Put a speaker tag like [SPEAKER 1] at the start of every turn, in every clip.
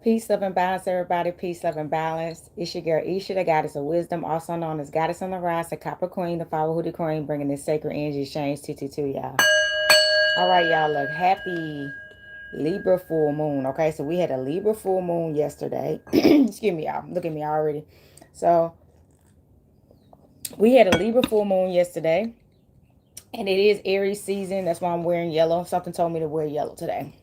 [SPEAKER 1] Peace, love, and balance, everybody. Peace, love, and balance. It's your girl Isha, the goddess of wisdom, also known as Goddess on the Rise, the Copper Queen, the Flower Hoodie Queen, bringing this sacred energy exchange 222, y'all. All right, y'all. Look, happy Libra full moon. Okay, so we had a Libra full moon yesterday. Excuse me, y'all. Look at me already. So we had a Libra full moon yesterday, and it is Aries season. That's why I'm wearing yellow. Something told me to wear yellow today.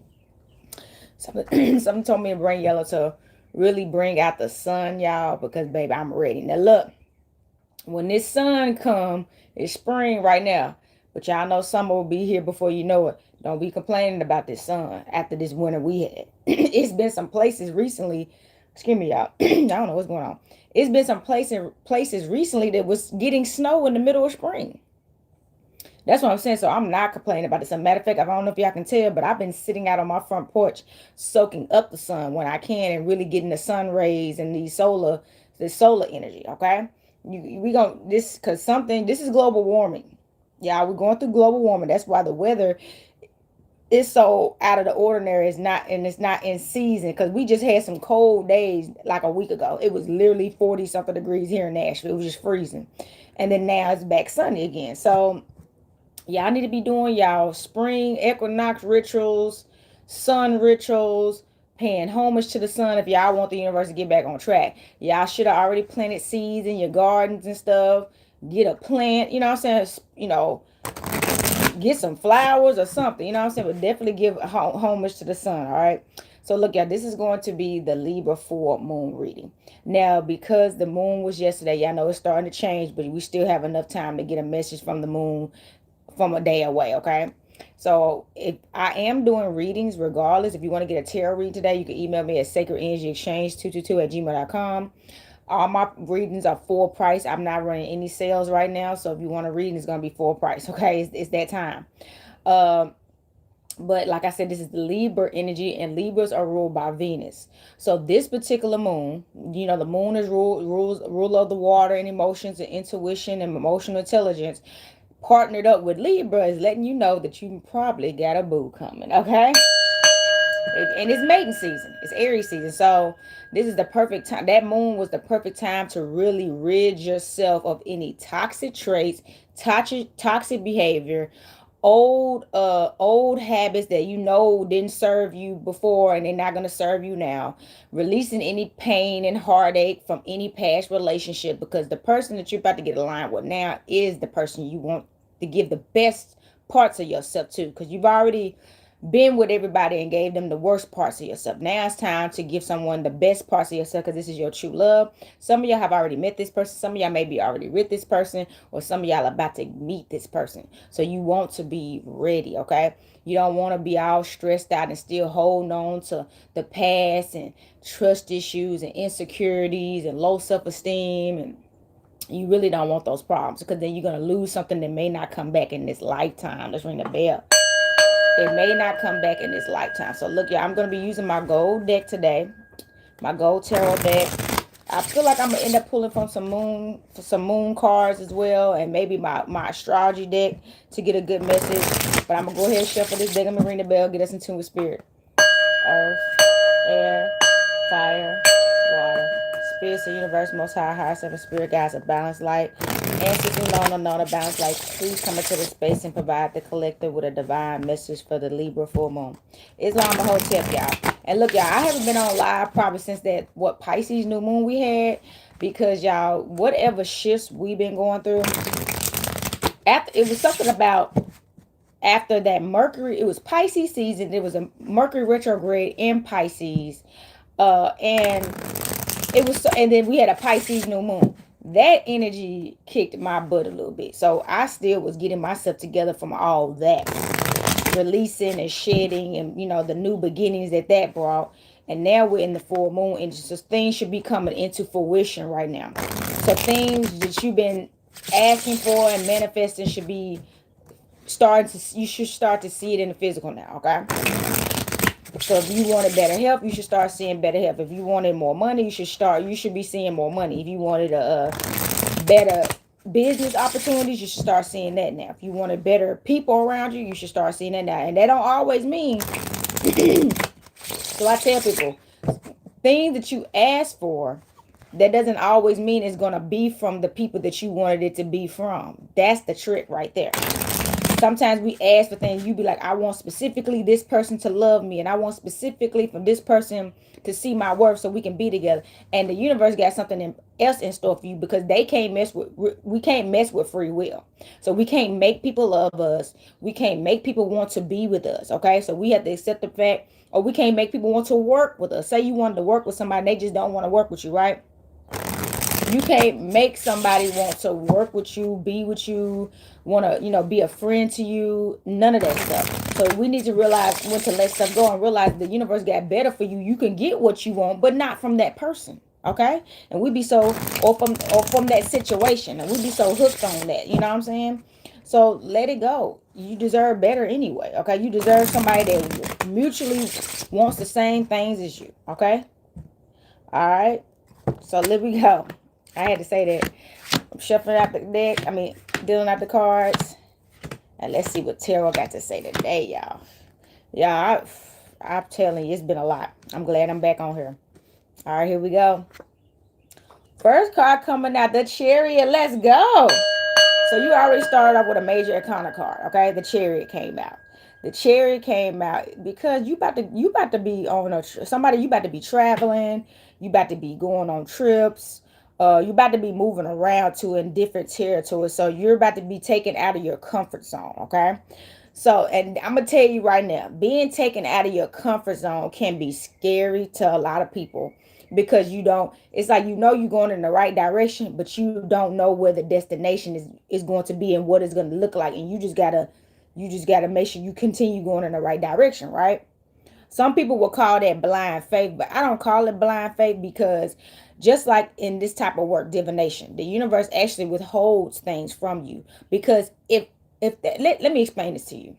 [SPEAKER 1] Something told me to bring yellow to really bring out the sun, y'all, because baby, I'm ready. Now look, when this sun come, it's spring right now. But y'all know summer will be here before you know it. Don't be complaining about this sun after this winter we had. It's been some places recently. Excuse me, y'all. I don't know what's going on. It's been some places recently that was getting snow in the middle of spring. That's what I'm saying. So I'm not complaining about this. As a matter of fact, I don't know if y'all can tell, but I've been sitting out on my front porch soaking up the sun when I can and really getting the sun rays and the solar energy. Okay. We gonna this because something this is global warming. Yeah, we're going through global warming. That's why the weather is so out of the ordinary. It's not in season because we just had some cold days like a week ago. It was literally 40 something degrees here in Nashville. It was just freezing. And then now it's back sunny again. So y'all need to be doing y'all spring equinox rituals, sun rituals, paying homage to the sun if y'all want the universe to get back on track. Y'all should have already planted seeds in your gardens and stuff. Get a plant, you know what I'm saying? Get some flowers or something, you know what I'm saying? But definitely give homage to the sun, all right? So look, y'all, this is going to be the Libra full moon reading. Now, because the moon was yesterday, y'all know it's starting to change, but we still have enough time to get a message from the moon from a day away, okay? So if I am doing readings regardless, if you want to get a tarot read today, you can email me at sacredenergyexchange222@gmail.com. All my readings are full price. I'm not running any sales right now, so if you want to read, it's going to be full price, okay? It's that time. But like I said, this is the Libra energy, and Libras are ruled by Venus. So this particular moon, you know, the moon is rule of the water and emotions and intuition and emotional intelligence. Partnered up with Libra is letting you know that you probably got a boo coming, okay? And it's mating season. It's Aries season. So this is the perfect time. That moon was the perfect time to really rid yourself of any toxic traits, toxic behavior, old habits that you know didn't serve you before and they're not going to serve you now. Releasing any pain and heartache from any past relationship, because the person that you're about to get aligned with now is the person you want to give the best parts of yourself to, because you've already been with everybody and gave them the worst parts of yourself. Now it's time to give someone the best parts of yourself, because this is your true love. Some of y'all have already met this person. Some of y'all may be already with this person, or some of y'all are about to meet this person. So you want to be ready, okay? You don't want to be all stressed out and still holding on to the past and trust issues and insecurities and low self-esteem, and you really don't want those problems, because then you're going to lose something that may not come back in this lifetime. Let's ring the bell. It may not come back in this lifetime. So look, y'all, I'm going to be using my gold deck today. My gold tarot deck. I feel like I'm going to end up pulling from some moon cards as well. And maybe my astrology deck to get a good message. But I'm going to go ahead and shuffle this deck. I'm going to ring the bell. Get us in tune with spirit. Earth, air, fire, water. Spirits of the universe, most high, higher seven spirit guides, a balanced light. Ancestors known or known a balanced light. Please come into the space and provide the collective with a divine message for the Libra full moon. Islam a Hotep, y'all. And look, y'all, I haven't been on live probably since that Pisces new moon we had, because y'all, whatever shifts we've been going through, after it was something about after that Mercury, it was Pisces season. There was a Mercury retrograde in Pisces, and it was, and then we had a Pisces new moon. That energy kicked my butt a little bit. So I still was getting myself together from all that. Releasing and shedding and, you know, the new beginnings that brought. And now we're in the full moon energy. So things should be coming into fruition right now. So things that you've been asking for and manifesting should be you should start to see it in the physical now, okay? So if you wanted better health, you should start seeing better health. If you wanted more money, you should be seeing more money. If you wanted a better business opportunities, you should start seeing that now. If you wanted better people around you, you should start seeing that now. And that don't always mean so I tell people, things that you ask for, that doesn't always mean it's going to be from the people that you wanted it to be from. That's the trick right there. Sometimes we ask for things, you be like, I want specifically this person to love me, and I want specifically for this person to see my worth so we can be together. And the universe got something else in store for you, because they can't mess with, we can't mess with free will. So we can't make people love us. We can't make people want to be with us. Okay, so we have to accept the fact, or we can't make people want to work with us. Say you wanted to work with somebody and they just don't want to work with you, right? You can't make somebody want to work with you, be with you, want to, be a friend to you. None of that stuff. So we need to realize when to let stuff go, and realize the universe got better for you. You can get what you want, but not from that person. Okay? And we be so, or from that situation, and we be so hooked on that. You know what I'm saying? So let it go. You deserve better anyway. Okay? You deserve somebody that mutually wants the same things as you. Okay? All right? So there we go. I had to say that. I'm shuffling out the deck. Dealing out the cards. And let's see what Tarot got to say today, y'all. Yeah, I'm telling you, it's been a lot. I'm glad I'm back on here. All right, here we go. First card coming out, the Chariot. Let's go. So you already started off with a major arcana card, okay? The Chariot came out. The Chariot came out because you about to be on somebody. You about to be traveling. You about to be going on trips. You about to be moving around to in different territories. So you're about to be taken out of your comfort zone, okay? So, and I'm gonna tell you right now, being taken out of your comfort zone can be scary to a lot of people, because you don't. It's like you're going in the right direction, but you don't know where the destination is going to be and what it's going to look like, and you just gotta make sure you continue going in the right direction, right? Some people will call that blind faith, but I don't call it blind faith, because just like in this type of work, divination, the universe actually withholds things from you. Because let me explain this to you.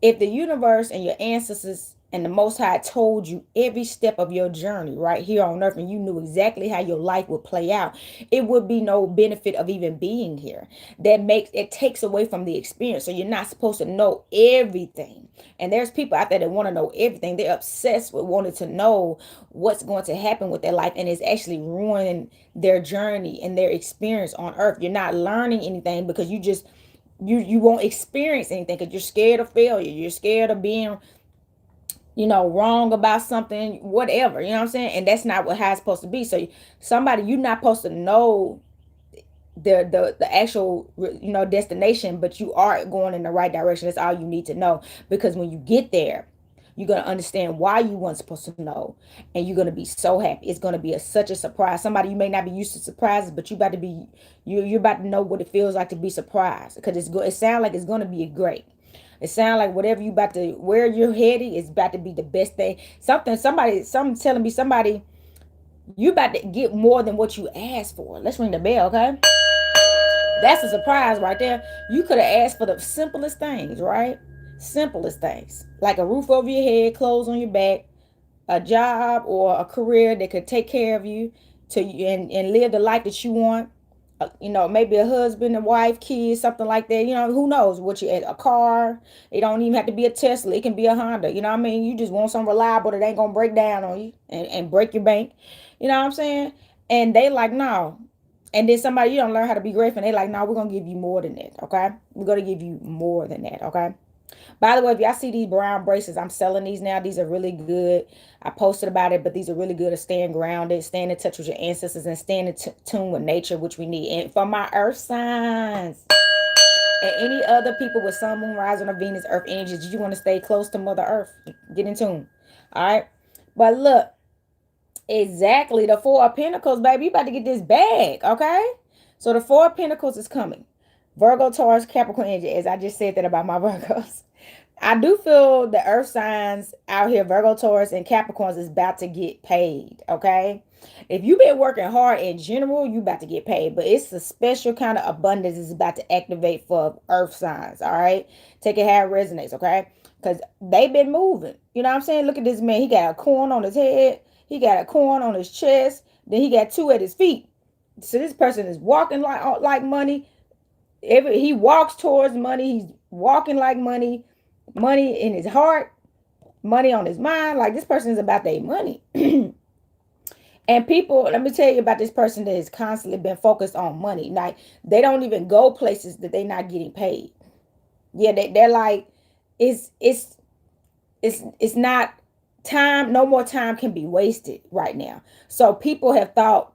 [SPEAKER 1] If the universe and your ancestors and the Most High told you every step of your journey right here on earth, and you knew exactly how your life would play out, it would be no benefit of even being here. It takes away from the experience. So you're not supposed to know everything. And there's people out there that want to know everything. They're obsessed with wanting to know what's going to happen with their life, and it's actually ruining their journey and their experience on earth. You're not learning anything, because you won't experience anything, because you're scared of failure. You're scared of being wrong about something, whatever. You know what I'm saying? And that's not how it's supposed to be. So you're not supposed to know the actual destination, but you are going in the right direction. That's all you need to know, because when you get there, you're going to understand why you weren't supposed to know, and you're going to be so happy. It's going to be such a surprise. Somebody, you may not be used to surprises, but you're about to know what it feels like to be surprised, because it sounds like it's going to be great. It sounds like whatever you about to, where you're headed, is about to be the best thing. Something telling me, somebody, you about to get more than what you asked for. Let's ring the bell, okay? That's a surprise right there. You could have asked for the simplest things, right? Simplest things. Like a roof over your head, clothes on your back, a job or a career that could take care of you and live the life that you want. Maybe a husband and wife, kids, something like that. Who knows what a car. It don't even have to be a Tesla. It can be a Honda. You know what I mean? You just want something reliable that ain't gonna break down on you and break your bank. You know what I'm saying? And they like, no. And then somebody, you don't learn how to be grateful. And they like, no, we're gonna give you more than that. Okay? We're gonna give you more than that. Okay? By the way, if y'all see these brown bracelets, I'm selling these now. These are really good. I posted about it, but these are really good at staying grounded, staying in touch with your ancestors, and staying in tune with nature, which we need. And for my earth signs and any other people with sun, moon, rising, or Venus, earth energies, you want to stay close to Mother Earth. Get in tune. All right. But look, exactly, the Four of Pentacles, baby. You about to get this bag, okay? So the Four of Pentacles is coming. Virgo, Taurus, Capricorn energy, as I just said that about my Virgos. I do feel the earth signs out here, Virgo, Taurus, and Capricorns, is about to get paid, okay? If you've been working hard in general, you about to get paid. But it's a special kind of abundance is about to activate for earth signs, all right? Take it how it resonates, okay? Because they've been moving. You know what I'm saying? Look at this man. He got a corn on his head. He got a corn on his chest. Then he got two at his feet. So this person is walking like money. He walks towards money. He's walking like money. Money in his heart, money on his mind. Like, this person is about their money. And people, let me tell you about this person that has constantly been focused on money. Like they don't even go places that they're not getting paid. Yeah, they're like, it's it's not time. No more time can be wasted right now. So people have thought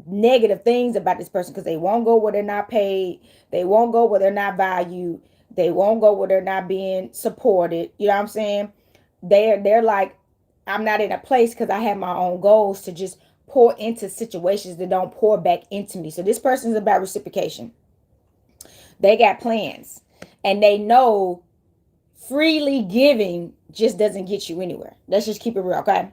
[SPEAKER 1] negative things about this person because they won't go where they're not paid. They won't go where they're not valued. They won't go where they're not being supported. You know what I'm saying? They're like, I'm not in a place because I have my own goals to just pour into situations that don't pour back into me. So this person is about reciprocation. They got plans and they know freely giving just doesn't get you anywhere. Let's just keep it real, okay?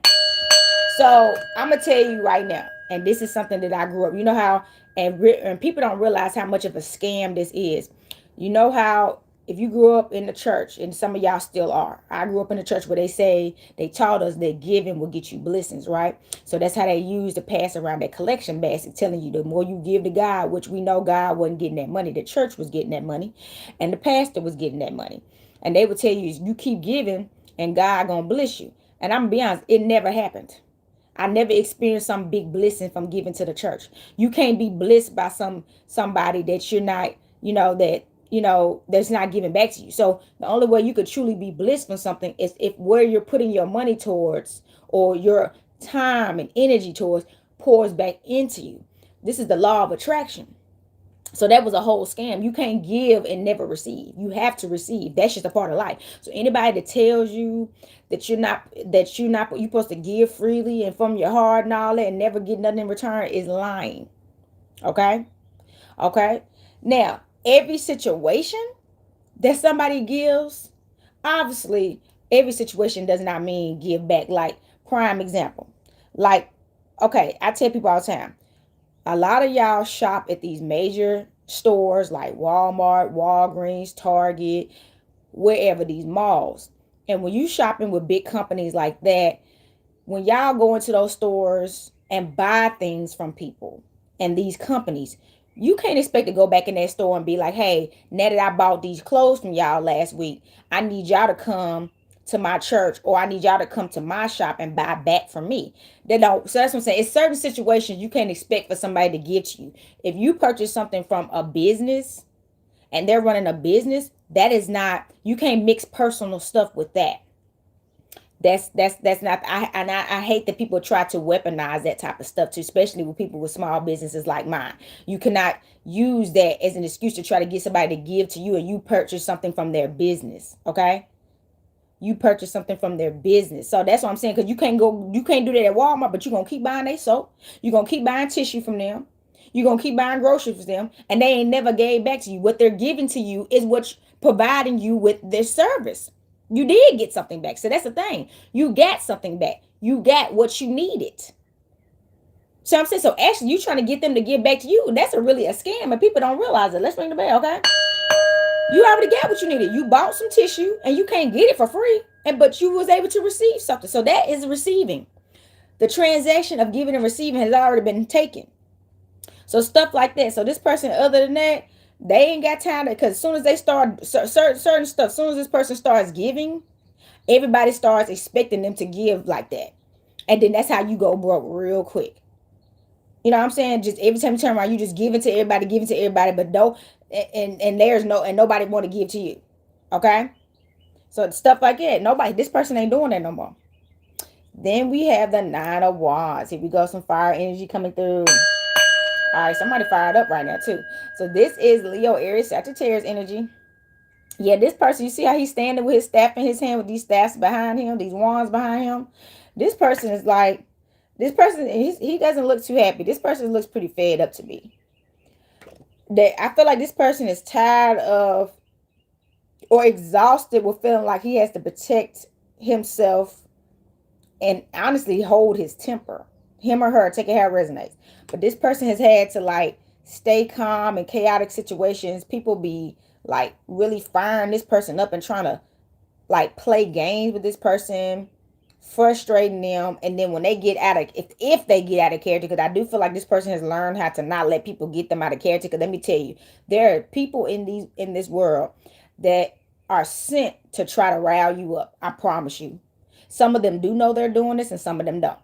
[SPEAKER 1] So I'm gonna tell you right now, and this is something that I grew up. You know how, and people don't realize how much of a scam this is. You know how if you grew up in the church, and some of y'all still are. I grew up in the church where they say they taught us that giving will get you blessings, right? So that's how they used to pass around that collection basket, telling you the more you give to God, which we know God wasn't getting that money, the church was getting that money, and the pastor was getting that money, and they would tell you keep giving, and God gonna bless you. And I'm gonna be honest, it never happened. I never experienced some big blessing from giving to the church. You can't be blessed by somebody that you're not, that's not giving back to you. So the only way you could truly be blessed from something is if where you're putting your money towards or your time and energy towards pours back into you. This is the law of attraction. So that was a whole scam. You can't give and never receive. You have to receive. That's just a part of life. So anybody that tells you you're supposed to give freely and from your heart and all that and never get nothing in return is lying. Okay? Okay? Now, every situation that somebody gives, obviously, every situation does not mean give back. Like, prime example. Like, okay, I tell people all the time, a lot of y'all shop at these major stores like Walmart, Walgreens, Target, wherever, these malls. And when you shopping with big companies like that, when y'all go into those stores and buy things from people and these companies, you can't expect to go back in that store and be like, hey, now that I bought these clothes from y'all last week, I need y'all to come to my church or I need y'all to come to my shop and buy back from me. They don't. So that's what I'm saying. It's certain situations you can't expect for somebody to give to you. If you purchase something from a business and they're running a business, that is not, you can't mix personal stuff with that. That's not, I hate that people try to weaponize that type of stuff too, especially with people with small businesses like mine. You cannot use that as an excuse to try to get somebody to give to you and you purchase something from their business. Okay, you purchase something from their business. So that's what I'm saying, because you can't do that at Walmart, but you're gonna keep buying their soap, you're gonna keep buying tissue from them, you're gonna keep buying groceries from them, and they ain't never gave back to you. What they're giving to you is what's providing you with their service. You did get something back. So that's the thing. You got something back. You got what you needed. So I'm saying, so actually you trying to get them to give back to you, that's really a scam, and people don't realize it. Let's ring the bell, okay? You already got what you needed. You bought some tissue and you can't get it for free, but you was able to receive something. So that is receiving. The transaction of giving and receiving has already been taken. So stuff like that. So this person, other than that, they ain't got time to, because as soon as they start certain stuff, as soon as this person starts giving, everybody starts expecting them to give like that. And then that's how you go broke real quick. You know what I'm saying? Just every time you turn around, you just giving to everybody, but don't, and there's no, and nobody want to give to you. Okay? So stuff like that. Nobody, this person ain't doing that no more. Then we have the Nine of Wands. Here we go, some fire energy coming through. All right, somebody fired up right now too. So this is Leo, Aries, Sagittarius energy. Yeah, this person, you see how he's standing with his staff in his hand with these staffs behind him, these wands behind him. This person is like, this person, he doesn't look too happy. This person looks pretty fed up to me. That I feel like this person is tired of or exhausted with feeling like he has to protect himself and honestly hold his temper. Him or her, take it how it resonates. But this person has had to like stay calm in chaotic situations. People be like really firing this person up and trying to like play games with this person, frustrating them. And then when they get out of, if they get out of character, because I do feel like this person has learned how to not let people get them out of character. Because let me tell you, there are people in this world that are sent to try to rile you up. I promise you. Some of them do know they're doing this and some of them don't.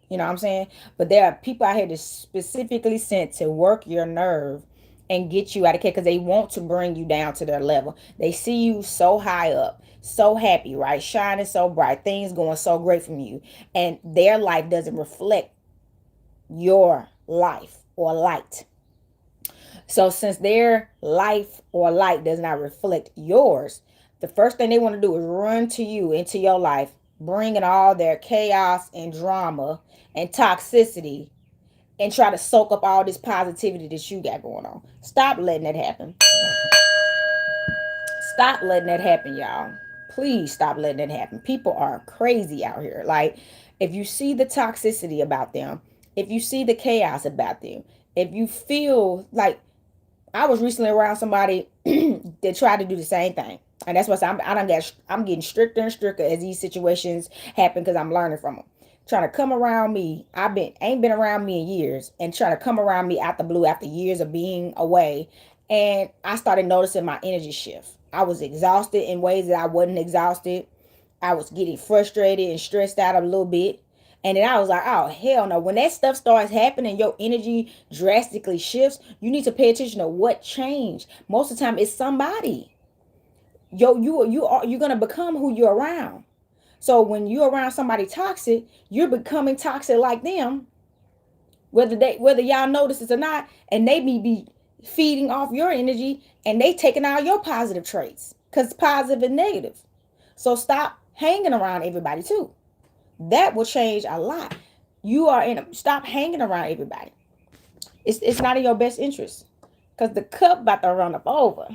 [SPEAKER 1] You know what I'm saying? But there are people out here that's specifically sent to work your nerve and get you out of care because they want to bring you down to their level. They see you so high up, so happy, right? Shining so bright, things going so great from you. And their life doesn't reflect your life or light. So since their life or light does not reflect yours, the first thing they want to do is run to you into your life, bringing all their chaos and drama and toxicity and try to soak up all this positivity that you got going on. Stop letting that happen. Stop letting that happen, y'all. Please stop letting that happen. People are crazy out here. Like, if you see the toxicity about them, if you see the chaos about them, if you feel like I was recently around somebody that tried to do the same thing. And that's why I'm getting stricter and stricter as these situations happen because I'm learning from them. Trying to come around me, ain't been around me in years, and trying to come around me out the blue after years of being away. And I started noticing my energy shift. I was exhausted in ways that I wasn't exhausted. I was getting frustrated and stressed out a little bit. And then I was like, oh, hell no. When that stuff starts happening, your energy drastically shifts. You need to pay attention to what changed. Most of the time, it's somebody. You're going to become who you're around. So when you're around somebody toxic, you're becoming toxic like them, whether y'all notice it or not, and they be feeding off your energy and they taking out your positive traits because positive and negative. So stop hanging around everybody too. That will change a lot. Stop hanging around everybody. It's not in your best interest because the cup about to run up over.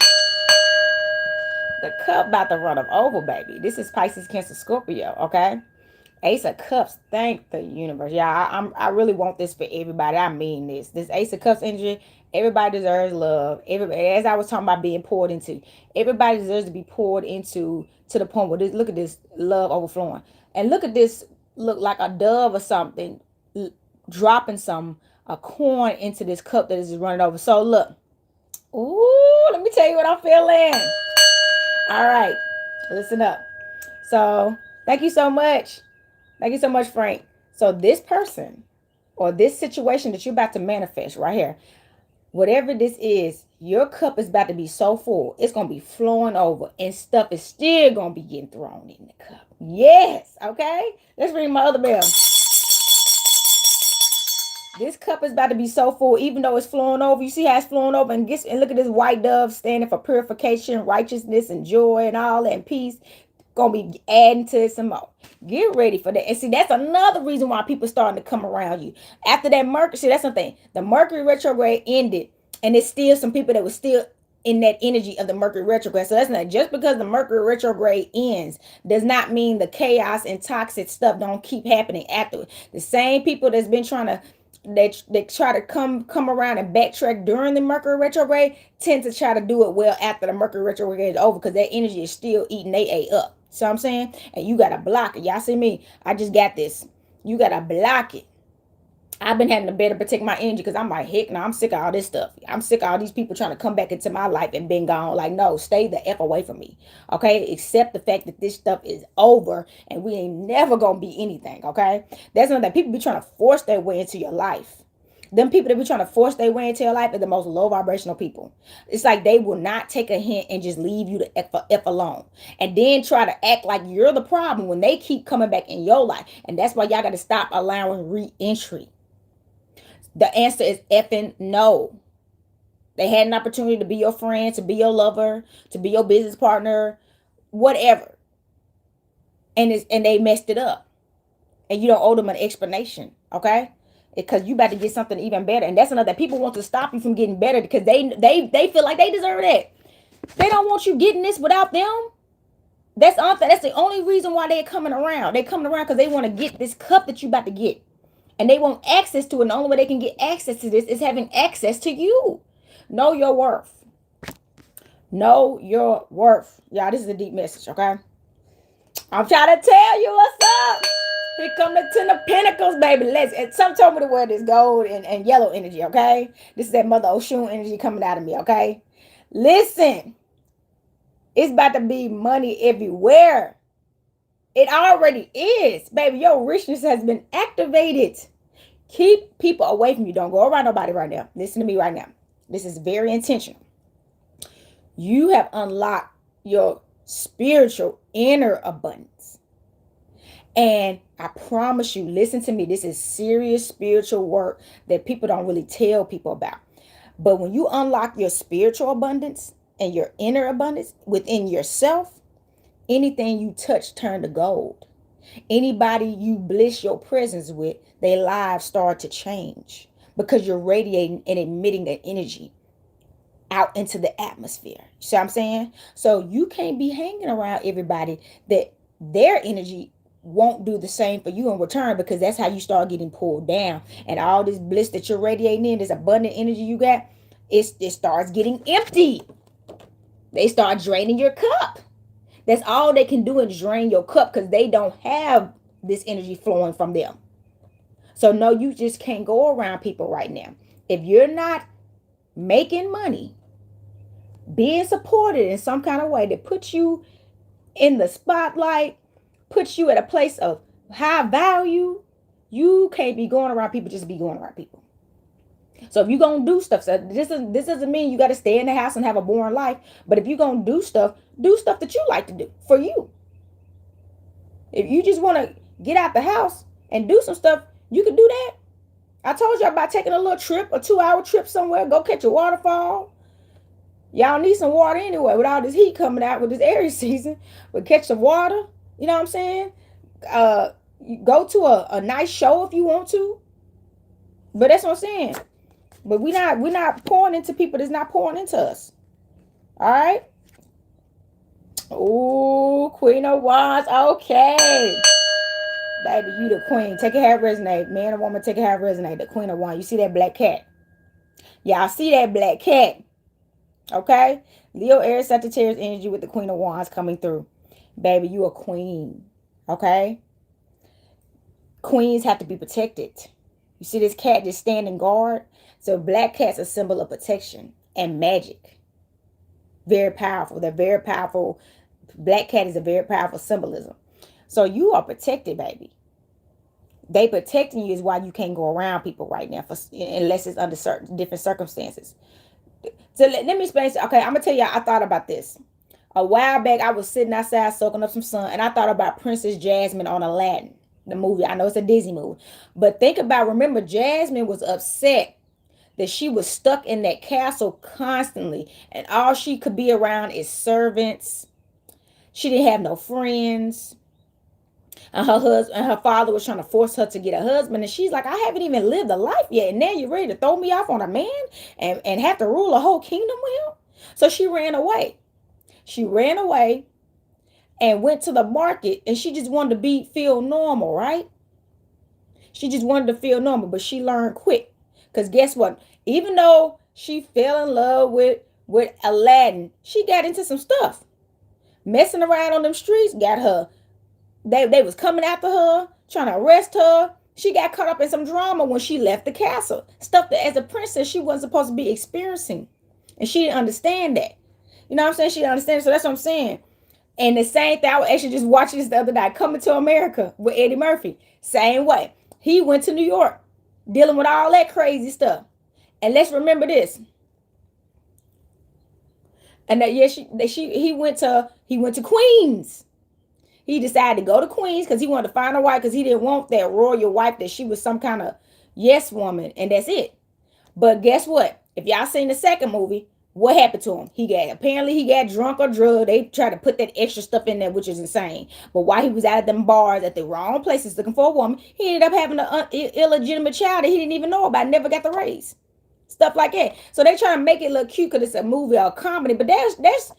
[SPEAKER 1] The cup about to run up over, baby. This is Pisces, Cancer, Scorpio. Okay. Ace of Cups, thank the universe. Yeah, I really want this for everybody. I mean this. This Ace of Cups energy, everybody deserves love. Everybody, as I was talking about being poured into, everybody deserves to be poured into to the point where this. Look at this love overflowing, and look at this. Look like a dove or something, dropping some a coin into this cup that is running over. So look, ooh, let me tell you what I'm feeling. All right, listen up. So thank you so much. Thank you so much, Frank. So this person or this situation that you're about to manifest right here, whatever this is, your cup is about to be so full. It's going to be flowing over and stuff is still going to be getting thrown in the cup. Yes. Okay. Let's ring my other bell. This cup is about to be so full, even though it's flowing over. You see how it's flowing over and look at this white dove standing for purification, righteousness, and joy, and all that, and peace. Gonna be adding to it some more. Get ready for that. And see, that's another reason why people starting to come around you. After that Mercury, see, that's something. The Mercury retrograde ended, and there's still some people that were still in that energy of the Mercury retrograde. So that's not just because the Mercury retrograde ends does not mean the chaos and toxic stuff don't keep happening after. The same people that's been trying to they try to come around and backtrack during the Mercury retrograde tend to try to do it well after the Mercury retrograde is over because that energy is still eating they up. So I'm saying, and you gotta block it. Y'all see me? I just got this. You gotta block it. I've been having to better protect my energy because I'm like, heck no, I'm sick of all this stuff. I'm sick of all these people trying to come back into my life and been gone. Like, no, stay the F away from me. Okay? Accept the fact that this stuff is over and we ain't never gonna be anything. Okay? That's not that people be trying to force their way into your life. Them people that be trying to force their way into your life are the most low vibrational people. It's like they will not take a hint and just leave you to F alone. And then try to act like you're the problem when they keep coming back in your life. And that's why y'all got to stop allowing re-entry. The answer is effing no. They had an opportunity to be your friend, to be your lover, to be your business partner, whatever. And they messed it up. And you don't owe them an explanation, okay? Because you about to get something even better. And that's another, people want to stop you from getting better because they feel like they deserve that. They don't want you getting this without them. That's the only reason why they're coming around. They're coming around because they want to get this cup that you about to get. And they want access to it. And the only way they can get access to this is having access to you. Know your worth. Know your worth. Y'all, this is a deep message, okay? I'm trying to tell you what's up. Here come the Ten of Pentacles, baby. And some told me to wear this gold and yellow energy, okay? This is that Mother Oshun energy coming out of me, okay? Listen. It's about to be money everywhere. It already is, baby. Your richness has been activated. Keep people away from you. Don't go around nobody right now. Listen to me right now. This is very intentional. You have unlocked your spiritual inner abundance. And I promise you, listen to me, this is serious spiritual work that people don't really tell people about. But when you unlock your spiritual abundance and your inner abundance within yourself, anything you touch turn to gold. Anybody you bliss your presence with, their lives start to change because you're radiating and emitting that energy out into the atmosphere. You see what I'm saying? So you can't be hanging around everybody that their energy won't do the same for you in return, because that's how you start getting pulled down. And all this bliss that you're radiating in, this abundant energy you got, it starts getting empty. They start draining your cup. That's all they can do is drain your cup because they don't have this energy flowing from them. So no, you just can't go around people right now. If you're not making money, being supported in some kind of way that puts you in the spotlight, puts you at a place of high value, you can't be going around people just be going around people. So if you're going to do stuff, so this doesn't mean you got to stay in the house and have a boring life. But if you're going to do stuff that you like to do for you. If you just want to get out the house and do some stuff, you can do that. I told you about taking a little trip, a 2-hour trip somewhere, go catch a waterfall. Y'all need some water anyway with all this heat coming out with this Aries season. But catch some water, you know what I'm saying? Go to a nice show if you want to. But that's what I'm saying. But we're not pouring into people that's not pouring into us. All right? Oh, Queen of Wands. Okay. Baby, you the queen. Take it how it resonate. Man or woman, take it how it resonate. The Queen of Wands. You see that black cat? Y'all see that black cat? Okay? Leo, Aries, Sagittarius energy with the Queen of Wands coming through. Baby, you a queen. Okay? Queens have to be protected. You see this cat just standing guard? So black cat's a symbol of protection and magic. Very powerful. They're very powerful. Black cat is a very powerful symbolism. So you are protected, baby. They protecting you is why you can't go around people right now unless it's under certain different circumstances. So let me explain. Okay, I'm going to tell you, I thought about this. A while back, I was sitting outside soaking up some sun, and I thought about Princess Jasmine on Aladdin, the movie. I know it's a Disney movie. But think about, remember, Jasmine was upset that she was stuck in that castle constantly, and all she could be around is servants. She didn't have no friends. And her husband and her father was trying to force her to get a husband. And she's like, I haven't even lived a life yet. And now you're ready to throw me off on a man and have to rule a whole kingdom with him? So she ran away. She ran away and went to the market, and she just wanted to feel normal, right? She just wanted to feel normal, but she learned quick. Because guess what? Even though she fell in love with Aladdin, she got into some stuff. Messing around on them streets got her. They was coming after her, trying to arrest her. She got caught up in some drama when she left the castle. Stuff that as a princess she wasn't supposed to be experiencing. And she didn't understand that. You know what I'm saying? She didn't understand it. So that's what I'm saying. And the same thing, I was actually just watching this the other night, Coming to America with Eddie Murphy. Same way. He went to New York, dealing with all that crazy stuff. And let's remember this. And that he went to Queens. He decided to go to Queens because he wanted to find a wife, because he didn't want that royal wife that she was some kind of yes woman, and that's it. But guess what? If y'all seen the second movie, what happened to him? He got drunk or drugged. They tried to put that extra stuff in there, which is insane. But while he was out at them bars at the wrong places looking for a woman, he ended up having an illegitimate child that he didn't even know about, never got to raise. Stuff like that. So they try to make it look cute because it's a movie or a comedy, but that's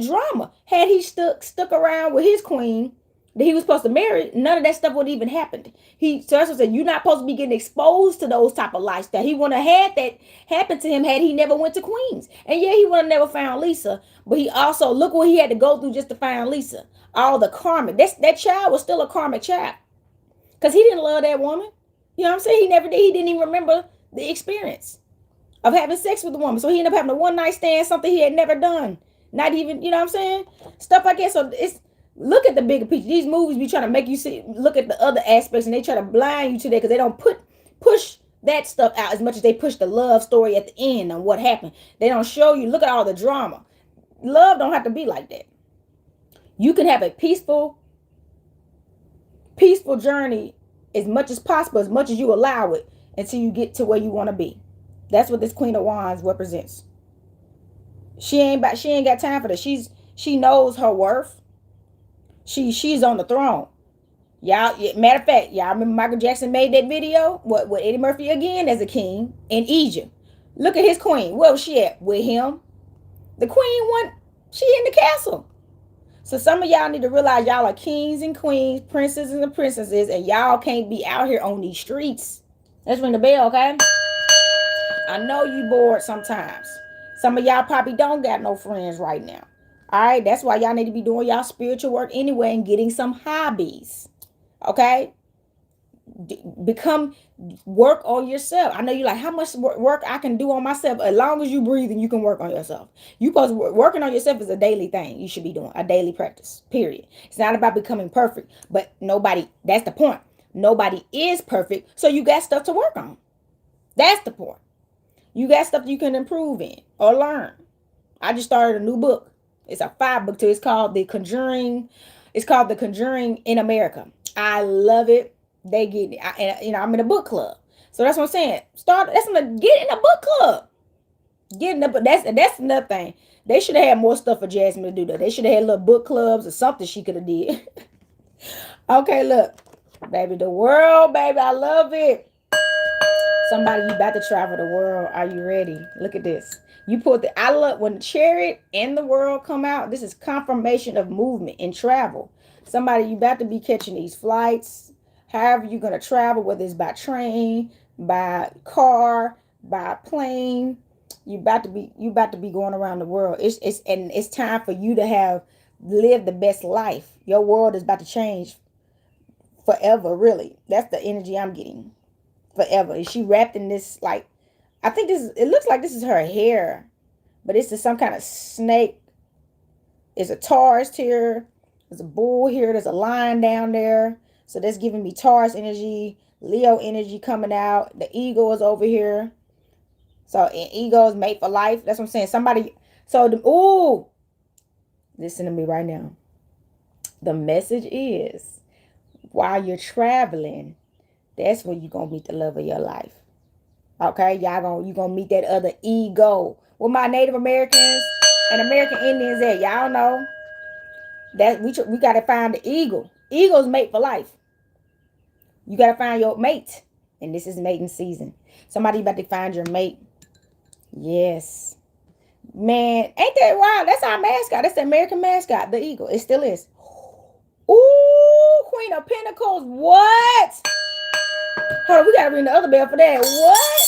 [SPEAKER 1] drama. Had he stuck around with his queen that he was supposed to marry, none of that stuff would even happened. So that's what I said. You're not supposed to be getting exposed to those type of lifestyle. He wouldn't have had that happen to him had he never went to Queens. And yeah, he would have never found Lisa. But he also, look what he had to go through just to find Lisa. All the karma. That child was still a karmic child. Because he didn't love that woman. You know what I'm saying? He never did. He didn't even remember the experience of having sex with the woman. So he ended up having a one-night stand, something he had never done. Not even, you know what I'm saying? Stuff like that. So Look at the bigger picture. These movies be trying to make you see, look at the other aspects, and they try to blind you to that because they don't push that stuff out as much as they push the love story at the end and what happened. They don't show you, look at all the drama. Love don't have to be like that. You can have a peaceful journey as much as possible, as much as you allow it, until you get to where you want to be. That's what this Queen of Wands represents. She ain't got time for this. She knows her worth. She's on the throne. Y'all, matter of fact, y'all remember Michael Jackson made that video? What with Eddie Murphy again as a king in Egypt. Look at his queen. Where was she at? With him. The queen she in the castle. So some of y'all need to realize y'all are kings and queens, princes and princesses, and y'all can't be out here on these streets. Let's ring the bell, okay? I know you bored sometimes. Some of y'all probably don't got no friends right now. All right, that's why y'all need to be doing y'all spiritual work anyway and getting some hobbies. Okay? Work on yourself. I know you like how much work I can do on myself. As long as you breathe and you can work on yourself. Working on yourself is a daily thing you should be doing, a daily practice, period. It's not about becoming perfect, but that's the point. Nobody is perfect, so you got stuff to work on. That's the point. You got stuff you can improve in or learn. I just started a new book. It's a 5-book too. It's called The Conjuring. It's called The Conjuring in America. I love it. They get it. I'm in a book club. So that's what I'm saying. Get in a book club. That's another thing. They should have had more stuff for Jasmine to do that. They should have had little book clubs or something she could have did. Okay, look. Baby, the world, baby, I love it. Somebody, you about to travel the world. Are you ready? Look at this. I love when the Chariot and the World come out. This is confirmation of movement and travel. Somebody, you about to be catching these flights. However you're going to travel, whether it's by train, by car, by plane, you about to be going around the world. It's time for you to live the best life. Your world is about to change forever, really. That's the energy I'm getting. Forever. Is she wrapped in this, like, I think it looks like this is her hair, but it's some kind of snake. It's a Taurus here. There's a bull here. There's a lion down there. So that's giving me Taurus energy, Leo energy coming out. The eagle is over here. So ego is made for life. That's what I'm saying. Listen to me right now. The message is, while you're traveling, that's when you're going to meet the love of your life. Okay? You're going to meet that other ego. Where my Native Americans and American Indians at? Y'all know that we got to find the eagle. Eagle's mate for life. You got to find your mate. And this is mating season. Somebody about to find your mate. Yes. Man, ain't that wild? That's our mascot. That's the American mascot, the eagle. It still is. Ooh, Queen of Pentacles. What? Hold on, we got to ring the other bell for that. What?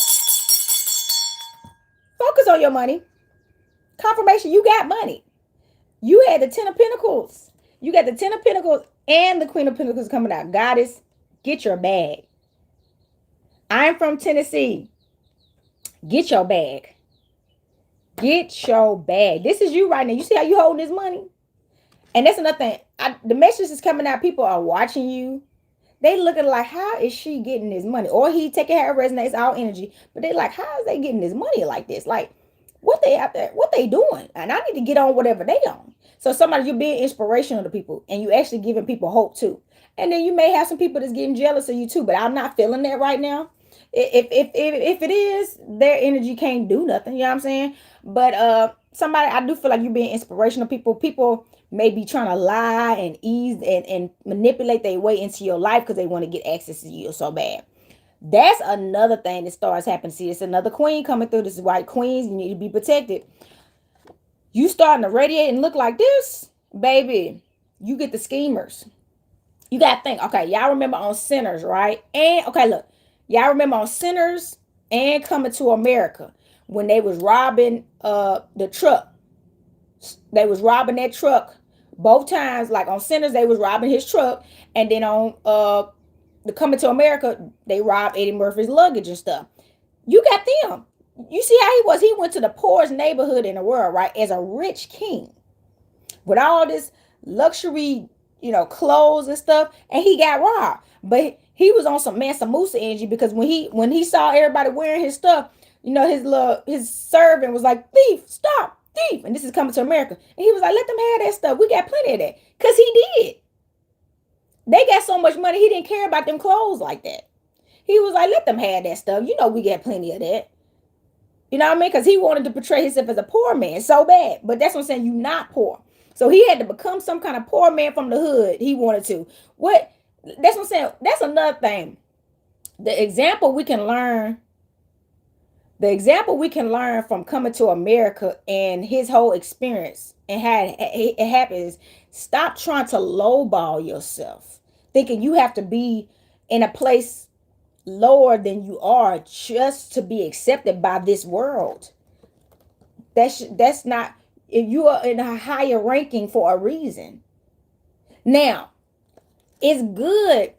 [SPEAKER 1] Focus on your money. Confirmation, you got money. You had the 10 of Pentacles. You got the 10 of Pentacles and the Queen of Pentacles coming out. Goddess, get your bag. I'm from Tennessee. Get your bag. Get your bag. This is you right now. You see how you holding this money? And that's another thing. The message is coming out. People are watching you. They looking like, how is she getting this money? Or he taking her resonates all energy. But they like, how is they getting this money like this? Like, what they out there? What they doing? And I need to get on whatever they on. So you're being inspirational to people. And you actually giving people hope too. And then you may have some people that's getting jealous of you too. But I'm not feeling that right now. If it is, their energy can't do nothing. You know what I'm saying? But I do feel like you're being inspirational. People may be trying to lie and ease and manipulate their way into your life because they want to get access to you so bad. That's another thing that starts happening. See, it's another queen coming through. This is white queens. You need to be protected. You starting to radiate and look like this, baby. You get the schemers. You got to think, okay, y'all remember on Sinners, right? And, okay, look. Y'all remember on Sinners and Coming to America when they was robbing the truck. They was robbing that truck both times. Like on Sinners, they was robbing his truck. And then on the Coming to America, they robbed Eddie Murphy's luggage and stuff. You got them. You see how he was? He went to the poorest neighborhood in the world, right? As a rich king. With all this luxury clothes and stuff, and he got robbed. But he was on some Mansa Musa energy, because when he saw everybody wearing his stuff, his servant was like, thief, stop, thief. And this is coming to America. And he was like, let them have that stuff. We got plenty of that. Because he did. They got so much money, he didn't care about them clothes like that. He was like, let them have that stuff. We got plenty of that. You know what I mean? Because he wanted to portray himself as a poor man so bad. But that's what I'm saying. You not poor. So he had to become some kind of poor man from the hood. He wanted to. What? That's what I'm saying. That's another thing. The example we can learn. The example we can learn from coming to America and his whole experience and how it happens. Stop trying to lowball yourself, thinking you have to be in a place lower than you are just to be accepted by this world. That's not. If you are in a higher ranking for a reason. Now, it's good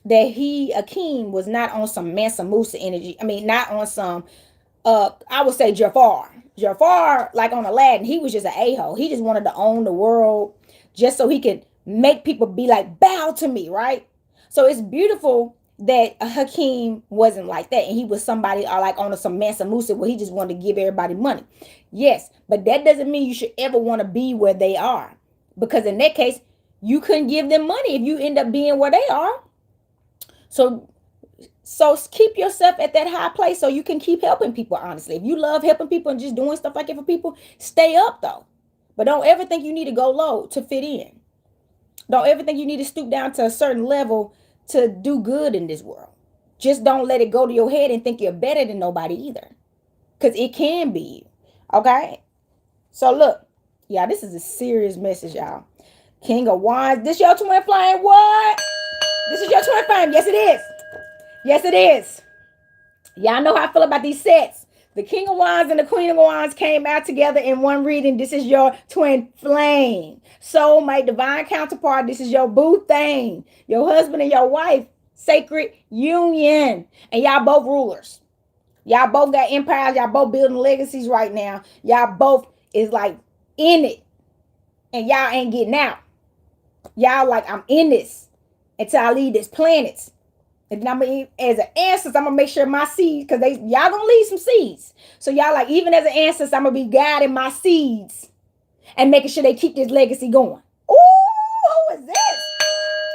[SPEAKER 1] that Akeem was not on some Mansa Musa energy. I mean, not on some I would say Jafar. Jafar, like on Aladdin, he was just an a-hole. He just wanted to own the world just so he could make people be like, bow to me, right? So it's beautiful that Hakeem wasn't like that, and he was somebody like on some Mansa Musa where he just wanted to give everybody money. Yes, but that doesn't mean you should ever want to be where they are, because in that case, you couldn't give them money if you end up being where they are. So keep yourself at that high place so you can keep helping people, honestly. If you love helping people and just doing stuff like it for people, stay up though. But don't ever think you need to go low to fit in. Don't ever think you need to stoop down to a certain level to do good in this world. Just don't let it go to your head and think you're better than nobody either. Because it can be. Okay? So look, y'all, this is a serious message, y'all. King of Wands. This your twin flame. What? This is your twin flame. Yes, it is. Yes, it is. Y'all know how I feel about these sets. The King of Wands and the Queen of Wands came out together in one reading. This is your twin flame. Soulmate, divine counterpart. This is your boo thing. Your husband and your wife. Sacred union. And y'all both rulers. Y'all both got empires. Y'all both building legacies right now. Y'all both is like in it. And y'all ain't getting out. Y'all like, I'm in this until I leave this planet. And I'm gonna, as an ancestor, I'm gonna make sure my seeds, because y'all gonna leave some seeds. So y'all like, even as an ancestor, I'm gonna be guiding my seeds and making sure they keep this legacy going. Ooh, who is this?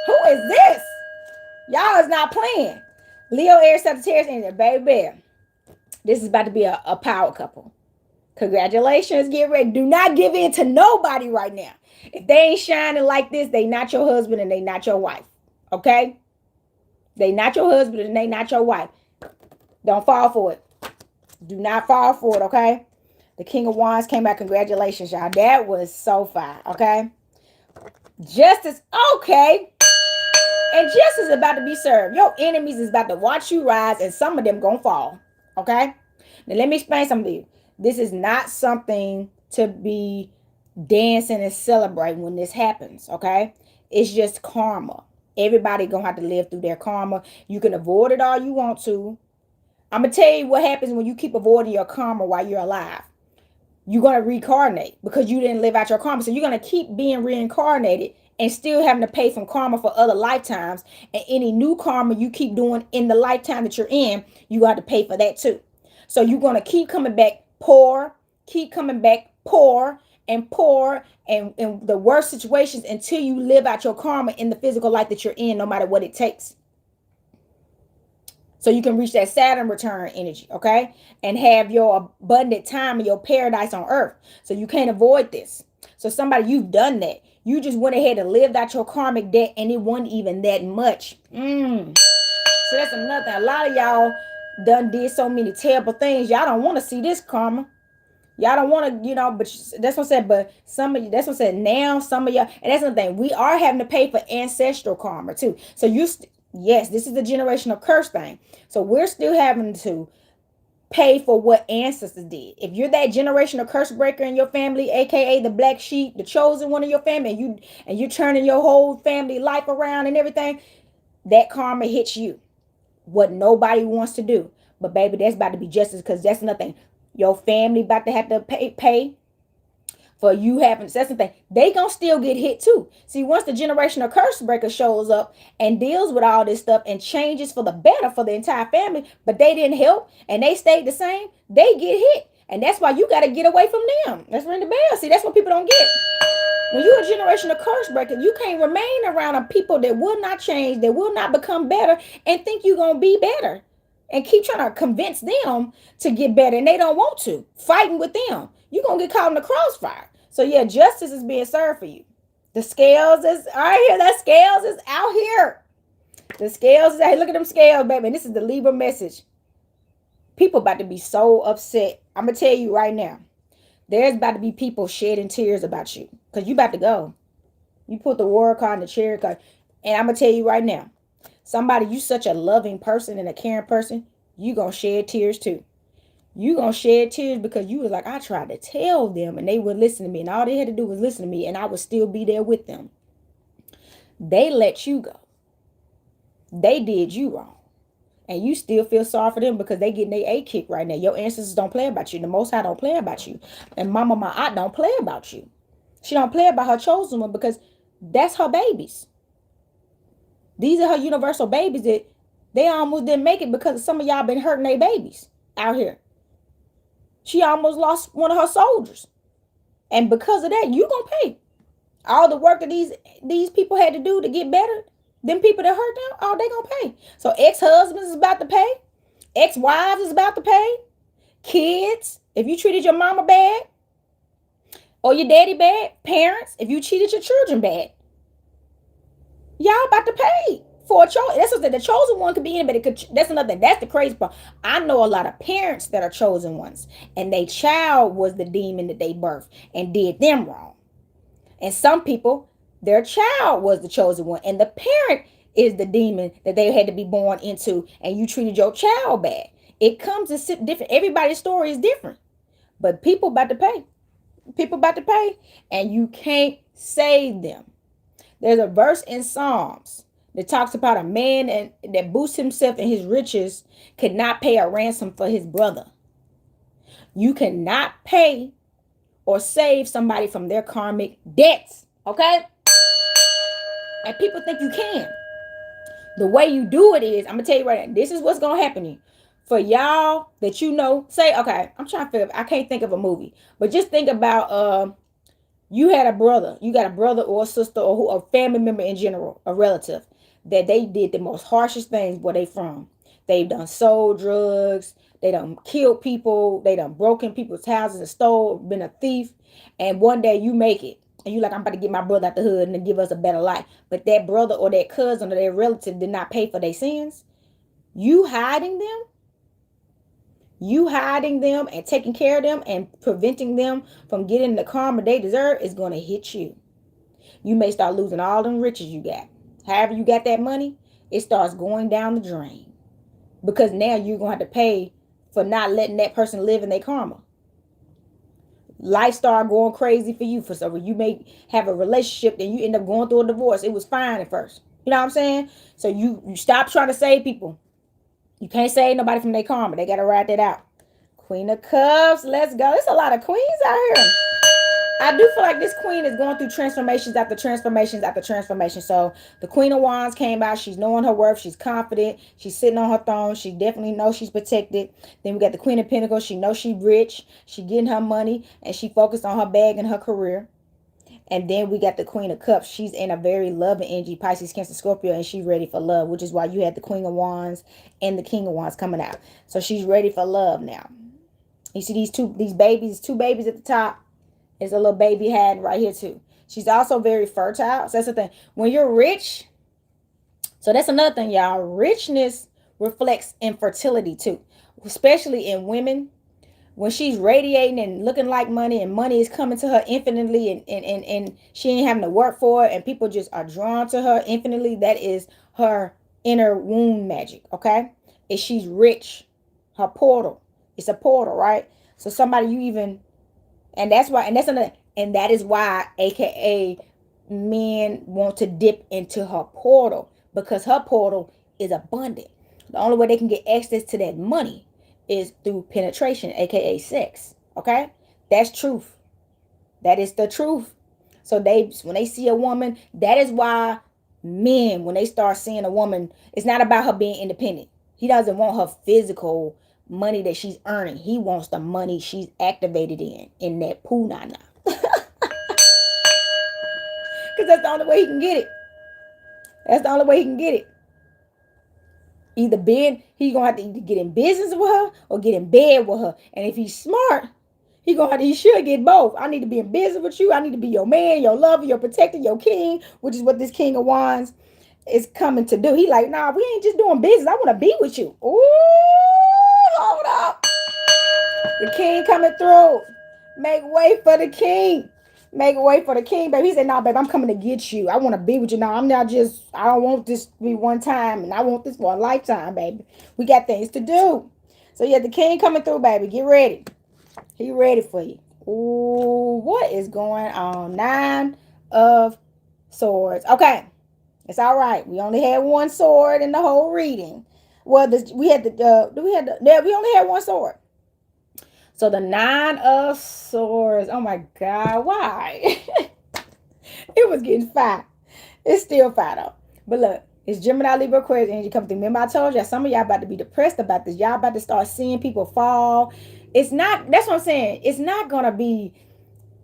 [SPEAKER 1] Who is this? Y'all is not playing. Leo, Aries, Sagittarius, and baby, this is about to be a power couple. Congratulations, get ready. Do not give in to nobody right now. If they ain't shining like this, they not your husband and they not your wife. Okay? They not your husband and they not your wife. Don't fall for it. Do not fall for it, okay? The King of Wands came out. Congratulations, y'all. That was so fire, okay? Justice, okay. And justice is about to be served. Your enemies is about to watch you rise, and some of them gonna fall, okay? Now, let me explain something to you. This is not something to be dancing and celebrating when this happens, okay? It's just karma. Everybody gonna have to live through their karma. You can avoid it all you want to. I'm gonna tell you what happens when you keep avoiding your karma while you're alive. You're gonna reincarnate because you didn't live out your karma. So you're gonna keep being reincarnated and still having to pay from karma for other lifetimes. And any new karma you keep doing in the lifetime that you're in, you got to pay for that too. So you're gonna keep coming back poor, keep coming back poor, and poor and the worst situations until you live out your karma in the physical life that you're in, no matter what it takes. So you can reach that Saturn return energy, okay? And have your abundant time and your paradise on earth. So you can't avoid this. So somebody, you've done that. You just went ahead and lived out your karmic debt and it wasn't even that much. So that's another thing. A lot of y'all done did so many terrible things. Y'all don't want to see this karma. Y'all don't want to, but that's what I said. But some of you, that's what I said. Now, some of y'all, and that's the thing. We are having to pay for ancestral karma too. So yes, this is the generational curse thing. So we're still having to pay for what ancestors did. If you're that generational curse breaker in your family, aka the black sheep, the chosen one of your family, and you're turning your whole family life around and everything, that karma hits you. What nobody wants to do. But baby, that's about to be justice, because that's nothing. Your family about to have to pay for you having, that's the thing, they gonna still get hit too. See, once the generational curse breaker shows up and deals with all this stuff and changes for the better for the entire family, but they didn't help and they stayed the same, they get hit. And that's why you got to get away from them. Let's ring the bell. See, that's what people don't get. When you're a generational curse breaker, you can't remain around a people that will not change, that will not become better, and think you're going to be better. And keep trying to convince them to get better, and they don't want to. Fighting with them. You're going to get caught in the crossfire. So, yeah, justice is being served for you. The scales is, I hear that scales is out here. The scales is out here. Look at them scales, baby. And this is the Libra message. People about to be so upset. I'm going to tell you right now. There's about to be people shedding tears about you. Because you about to go. You put the war card in the chair card. And I'm going to tell you right now. Somebody, you such a loving person and a caring person, you going to shed tears too. You going to shed tears because you was like, I tried to tell them and they would listen to me. And all they had to do was listen to me and I would still be there with them. They let you go. They did you wrong. And you still feel sorry for them because they getting their A kick right now. Your ancestors don't play about you. The Most High don't play about you. And Mama Ma'at don't play about you. She don't play about her chosen one because that's her babies. These are her universal babies that they almost didn't make it because some of y'all been hurting their babies out here. She almost lost one of her soldiers. And because of that, you gonna pay. All the work that these people had to do to get better, them people that hurt them, oh, they gonna pay. So ex-husbands is about to pay. Ex-wives is about to pay. Kids, if you treated your mama bad or your daddy bad. Parents, if you cheated your children bad. Y'all about to pay for a chosen. That's what the chosen one could be anybody. That's another thing. That's the crazy part. I know a lot of parents that are chosen ones, and their child was the demon that they birthed and did them wrong. And some people, their child was the chosen one, and the parent is the demon that they had to be born into, and you treated your child bad. It comes in different. Everybody's story is different, but people about to pay. People about to pay, and you can't save them. There's a verse in Psalms that talks about a man that boosts himself in his riches could not pay a ransom for his brother. You cannot pay or save somebody from their karmic debts, okay? And people think you can. The way you do it is, I'm going to tell you right now, this is what's going to happen to you. For y'all that you know, say, okay, I'm trying to figure, I can't think of a movie, but just think about, you had a brother, you got a brother or a sister or a family member in general, a relative, that they did the most harshest things where they from. They've done sold drugs, they done killed people, they done broken people's houses and stole, been a thief. And one day you make it. And you like, I'm about to get my brother out the hood and give us a better life. But that brother or that cousin or that relative did not pay for their sins. You hiding them and taking care of them and preventing them from getting the karma they deserve is going to hit you. You may start losing all them riches you got. However you got that money, it starts going down the drain. Because now you're going to have to pay for not letting that person live in their karma. Life start going crazy for you. For so you may have a relationship and you end up going through a divorce. It was fine at first. You know what I'm saying? So you stop trying to save people. You can't save nobody from their karma. They got to ride that out. Queen of Cups. Let's go. There's a lot of queens out here. I do feel like this queen is going through transformations after transformations after transformation. So the Queen of Wands came out. She's knowing her worth. She's confident. She's sitting on her throne. She definitely knows she's protected. Then we got the Queen of Pentacles. She knows she's rich. She getting her money. And she focused on her bag and her career. And then we got the Queen of Cups. She's in a very loving energy, Pisces, Cancer, Scorpio, and she's ready for love, which is why you had the Queen of Wands and the King of Wands coming out. So she's ready for love now. You see these babies, two babies at the top. There's a little baby head right here too. She's also very fertile. So that's the thing. When you're rich, so that's another thing, y'all. Richness reflects infertility too, especially in women. When she's radiating and looking like money and money is coming to her infinitely and she ain't having to work for it and people just are drawn to her infinitely, that is her inner womb magic, okay? If she's rich, her portal. It's a portal, right? So somebody you even, and that's why, and that's another, and that is why, AKA, men want to dip into her portal because her portal is abundant. The only way they can get access to that money is through penetration, aka sex. Okay? That's truth. That is the truth. So when they see a woman, that is why men, when they start seeing a woman, it's not about her being independent. He doesn't want her physical money that she's earning. He wants the money she's activated in that punana. Because that's the only way he can get it. That's the only way he can get it. Either being, he gonna have to either get in business with her or get in bed with her. And if he's smart, he should get both. I need to be in business with you. I need to be your man, your lover, your protector, your king, which is what this King of Wands is coming to do. He like, nah, we ain't just doing business. I want to be with you. Ooh, hold up. The king coming through. Make way for the king. Make way for the king, baby. He said, nah, babe, I'm coming to get you. I want to be with you. Now, I'm not just, I don't want this to be one time, and I want this for a lifetime, baby. We got things to do. So, yeah, the king coming through, baby. Get ready. He ready for you. Ooh, what is going on? 9 of Swords. Okay, it's all right. We only had one sword in the whole reading. Well, we only had one sword. So the 9 of Swords. Oh my God, why? It was getting fire. It's still fire though. But look, it's Gemini, Libra, Aquarius energy coming through. Remember I told y'all, some of y'all about to be depressed about this. Y'all about to start seeing people fall. It's not, that's what I'm saying. It's not going to be,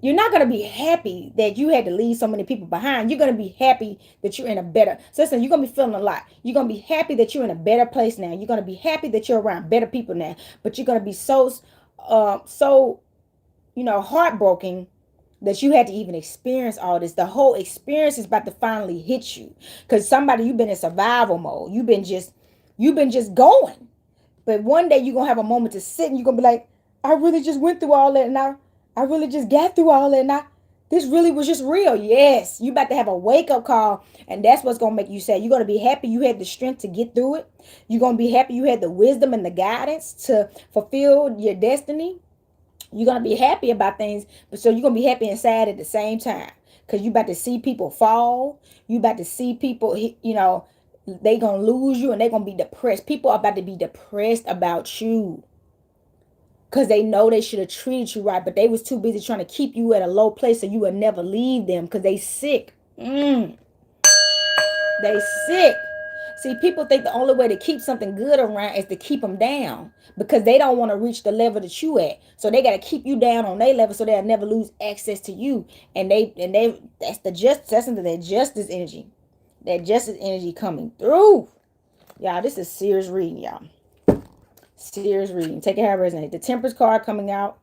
[SPEAKER 1] you're not going to be happy that you had to leave so many people behind. You're going to be happy that you're in a better, so listen, you're going to be feeling a lot. You're going to be happy that you're in a better place now. You're going to be happy that you're around better people now. But you're going to be so heartbroken that you had to even experience all this. The whole experience is about to finally hit you, because you've been in survival mode. You've been just going. But one day you're gonna have a moment to sit and you're gonna be like, I really just went through all that, and I really just got through all that, and this really was just real. Yes, you about to have a wake-up call, and that's what's gonna make you sad. You're gonna be happy you had the strength to get through it. You're gonna be happy you had the wisdom and the guidance to fulfill your destiny. You're going to be happy about things, but so you're going to be happy and sad at the same time, because you about to see people fall. You about to see people, they going to lose you, and they going to be depressed. People are about to be depressed about you because they know they should have treated you right, but they was too busy trying to keep you at a low place so you would never leave them because they sick. They sick. See, people think the only way to keep something good around is to keep them down, because they don't want to reach the level that you at. So they got to keep you down on their level so they'll never lose access to you. And that's into that justice energy. That justice energy coming through. Y'all, this is serious reading, y'all. Serious reading. Take it how it resonates. The Temperance card coming out.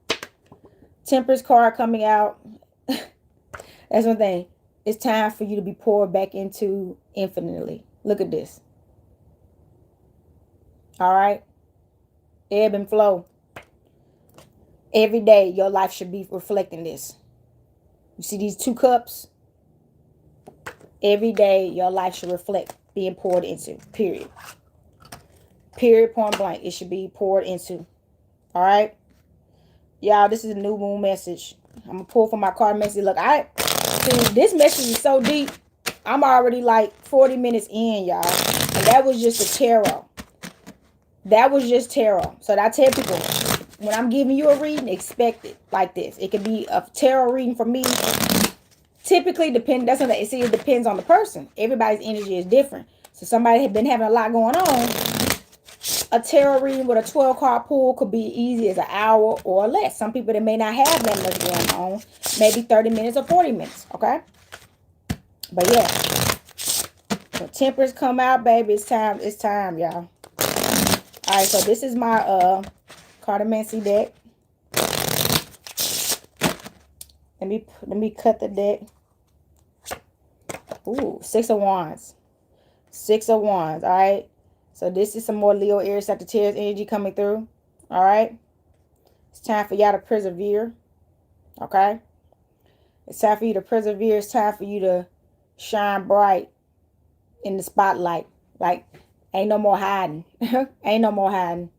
[SPEAKER 1] Temperance card coming out. That's one thing. It's time for you to be poured back into infinitely. Look at this. All right. Ebb and flow. Every day your life should be reflecting this. You see these 2 cups? Every day your life should reflect being poured into. Period. Period, point blank. It should be poured into. All right. Y'all, this is a new moon message. I'm going to pull from my card message. Look, this message is so deep. I'm already like 40 minutes in, y'all. And that was just a tarot. That was just tarot. So I tell people, when I'm giving you a reading, expect it like this. It could be a tarot reading for me. Typically, it depends on the person. Everybody's energy is different. So somebody had been having a lot going on. A tarot reading with a 12-card pull could be easy as an hour or less. Some people that may not have that much going on, maybe 30 minutes or 40 minutes, okay? But yeah, so Temperance come out, baby. It's time, y'all. All right, so this is my cartomancy deck. Let me cut the deck. Ooh, 6 of Wands. 6 of Wands, all right? So this is some more Leo, Aries, Sagittarius energy coming through, all right? It's time for y'all to persevere, okay? It's time for you to persevere. It's time for you to shine bright in the spotlight. Like, ain't no more hiding. Ain't no more hiding.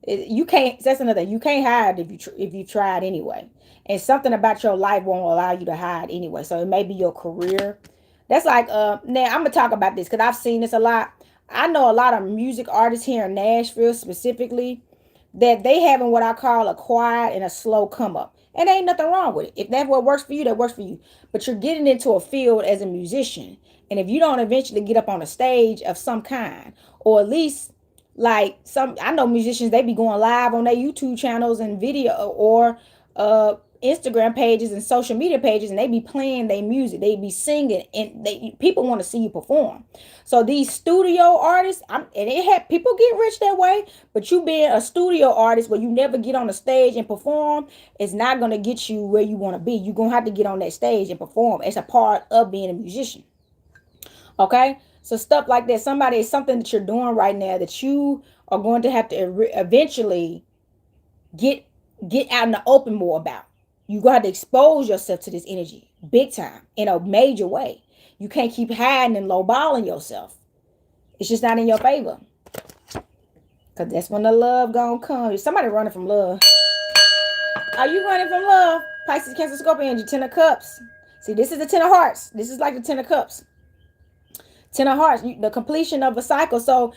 [SPEAKER 1] You can't, that's another thing. You can't hide if you tried anyway. And something about your life won't allow you to hide anyway. So it may be your career. That's like, now I'm going to talk about this because I've seen this a lot. I know a lot of music artists here in Nashville specifically that they having what I call a quiet and a slow come up. And ain't nothing wrong with it. If that's what works for you, that works for you. But you're getting into a field as a musician. And if you don't eventually get up on a stage of some kind, or at least like some, I know musicians, they be going live on their YouTube channels and video, or Instagram pages and social media pages, and they be playing their music, they be singing, and people want to see you perform. So these studio artists, and it had people get rich that way, but you being a studio artist where you never get on the stage and perform is not gonna get you where you want to be. You're gonna have to get on that stage and perform. It's a part of being a musician. Okay, so stuff like that. Somebody is something that you're doing right now that you are going to have to eventually get get out in the open more about. You got to expose yourself to this energy big time in a major way. You can't keep hiding and lowballing yourself. It's just not in your favor. Because that's when the love gonna come. If somebody running from love. Are you running from love? Pisces, Cancer, Scorpio energy, Ten of Cups. See, this is the Ten of Hearts. This is like the Ten of Cups. Ten of Hearts, the completion of a cycle. So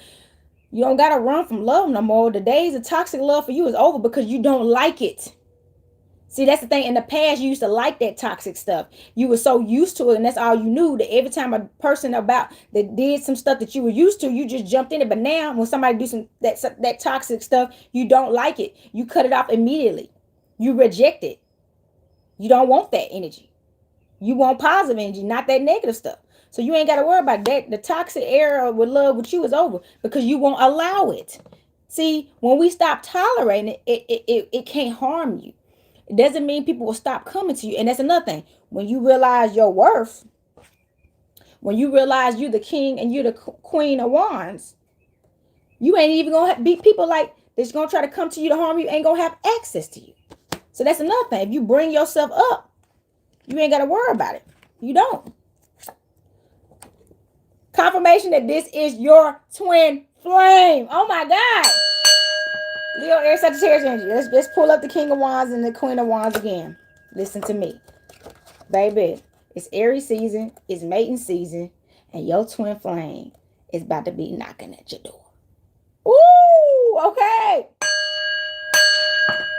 [SPEAKER 1] you don't got to run from love no more. The days of toxic love for you is over because you don't like it. See, that's the thing. In the past, you used to like that toxic stuff. You were so used to it, and that's all you knew. That every time a person about that did some stuff that you were used to, you just jumped in it. But now, when somebody do some that toxic stuff, you don't like it. You cut it off immediately. You reject it. You don't want that energy. You want positive energy, not that negative stuff. So you ain't got to worry about that. The toxic era with love with you is over because you won't allow it. See, when we stop tolerating it can't harm you. It doesn't mean people will stop coming to you. And that's another thing. When you realize your worth, when you realize you're the king and you're the queen of wands, you ain't even going to be people like that's going to try to come to you to harm you, ain't going to have access to you. So that's another thing. If you bring yourself up, you ain't got to worry about it. You don't. Confirmation that this is your twin flame. Oh my God. Leo, Air, Sagittarius energy. Let's pull up the King of Wands and the Queen of Wands again. Listen to me. Baby, it's Aries season. It's mating season. And your twin flame is about to be knocking at your door. Ooh, okay.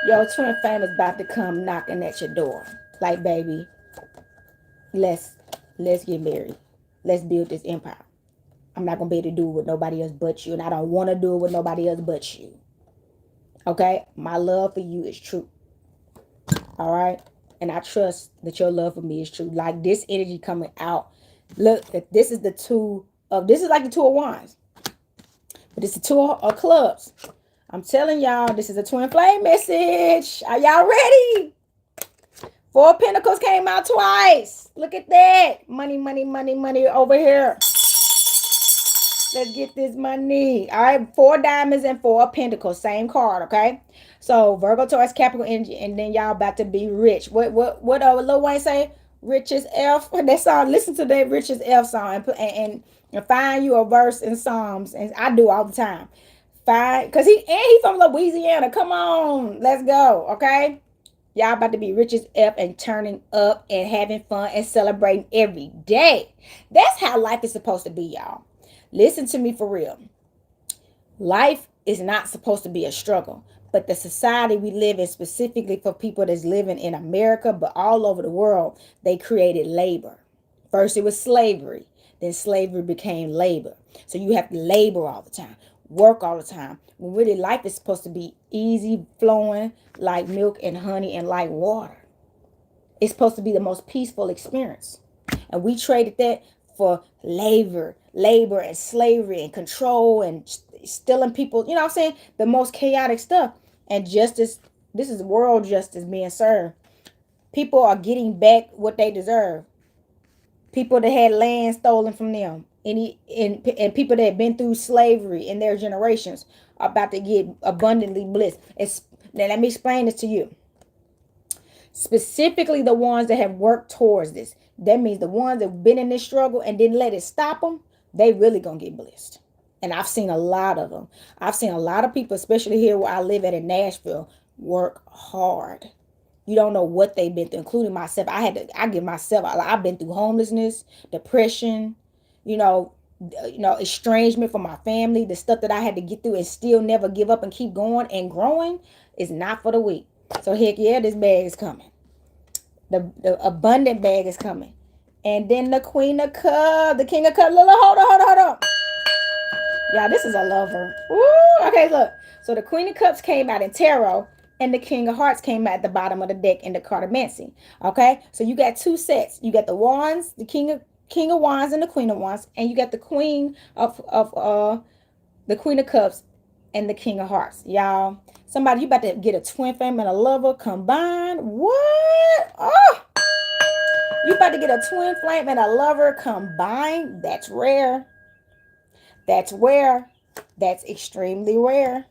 [SPEAKER 1] Your twin flame is about to come knocking at your door. Like, baby, let's get married. Let's build this empire. I'm not going to be able to do it with nobody else but you. And I don't want to do it with nobody else but you. Okay? My love for you is true. All right? And I trust that your love for me is true. Like this energy coming out. Look, this is the this is like the Two of Wands. But it's the Two of Clubs. I'm telling y'all, this is a twin flame message. Are y'all ready? Four of Pentacles came out twice. Look at that. Money, money, money, money over here. Let's get this money. All right. Four diamonds and Four of Pentacles. Same card. Okay. So Virgo, Taurus, Capricorn energy. And then y'all about to be rich. What Lil Wayne say? Rich as F. That song. Listen to that Rich as F song. And find you a verse in Psalms. And I do all the time. Because he from Louisiana. Come on. Let's go. Okay. Y'all about to be rich as F and turning up and having fun and celebrating every day. That's how life is supposed to be, y'all. Listen to me for real. Life is not supposed to be a struggle, but the society we live in, specifically for people that's living in America, but all over the world, they created labor. First it was slavery, then slavery became labor. So you have to labor all the time, work all the time. When really life is supposed to be easy flowing like milk and honey and like water. It's supposed to be the most peaceful experience. And we traded that for labor and slavery and control and stealing people. You know what I'm saying? The most chaotic stuff. And justice, this is world justice being served. People are getting back what they deserve. People that had land stolen from them. And people that have been through slavery in their generations are about to get abundantly blessed. Now let me explain this to you. Specifically the ones that have worked towards this. That means the ones that have been in this struggle and didn't let it stop them, they really gonna get blessed. And I've seen a lot of them. I've seen a lot of people, especially here where I live at in Nashville, work hard. You don't know what they've been through, including myself. I've been through homelessness, depression, estrangement from my family, the stuff that I had to get through and still never give up and keep going and growing is not for the weak. So heck yeah, this bag is coming. The abundant bag is coming. And then the Queen of Cups, the King of Cups. Look, hold on. Yeah, this is a lover. Woo! Okay, look. So the Queen of Cups came out in tarot, and the King of Hearts came out at the bottom of the deck in the cartomancy. Okay, so you got two sets. You got the wands, the King of Wands, and the Queen of Wands, and you got the Queen of the Queen of Cups and the King of Hearts. Y'all, somebody, you about to get a twin flame and a lover combined. What? Oh, you about to get a twin flame and a lover combined. That's rare. That's rare. That's extremely rare.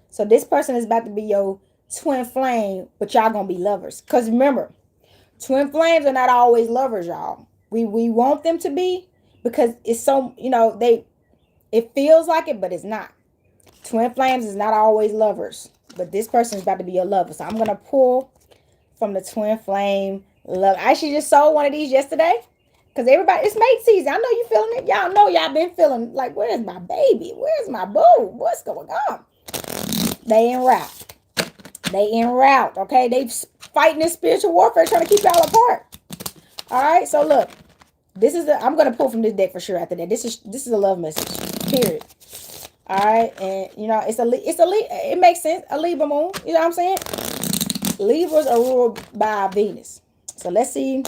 [SPEAKER 1] So this person is about to be your twin flame, but y'all gonna be lovers. Because remember, twin flames are not always lovers, y'all. We want them to be, because it's so, it feels like it, but it's not. Twin flames is not always lovers, but this person is about to be a lover. So I'm gonna pull from the twin flame love. I actually just sold one of these yesterday. Because everybody, it's mate season. I know you feeling it. Y'all know y'all been feeling like, where's my baby? Where's my boo? What's going on? They en route. They en route, okay? They fighting this spiritual warfare, trying to keep y'all apart. All right, so look. I'm going to pull from this deck for sure after that. This is a love message, period. All right, and, it makes sense. A Libra moon, you know what I'm saying? Libras are ruled by Venus. So let's see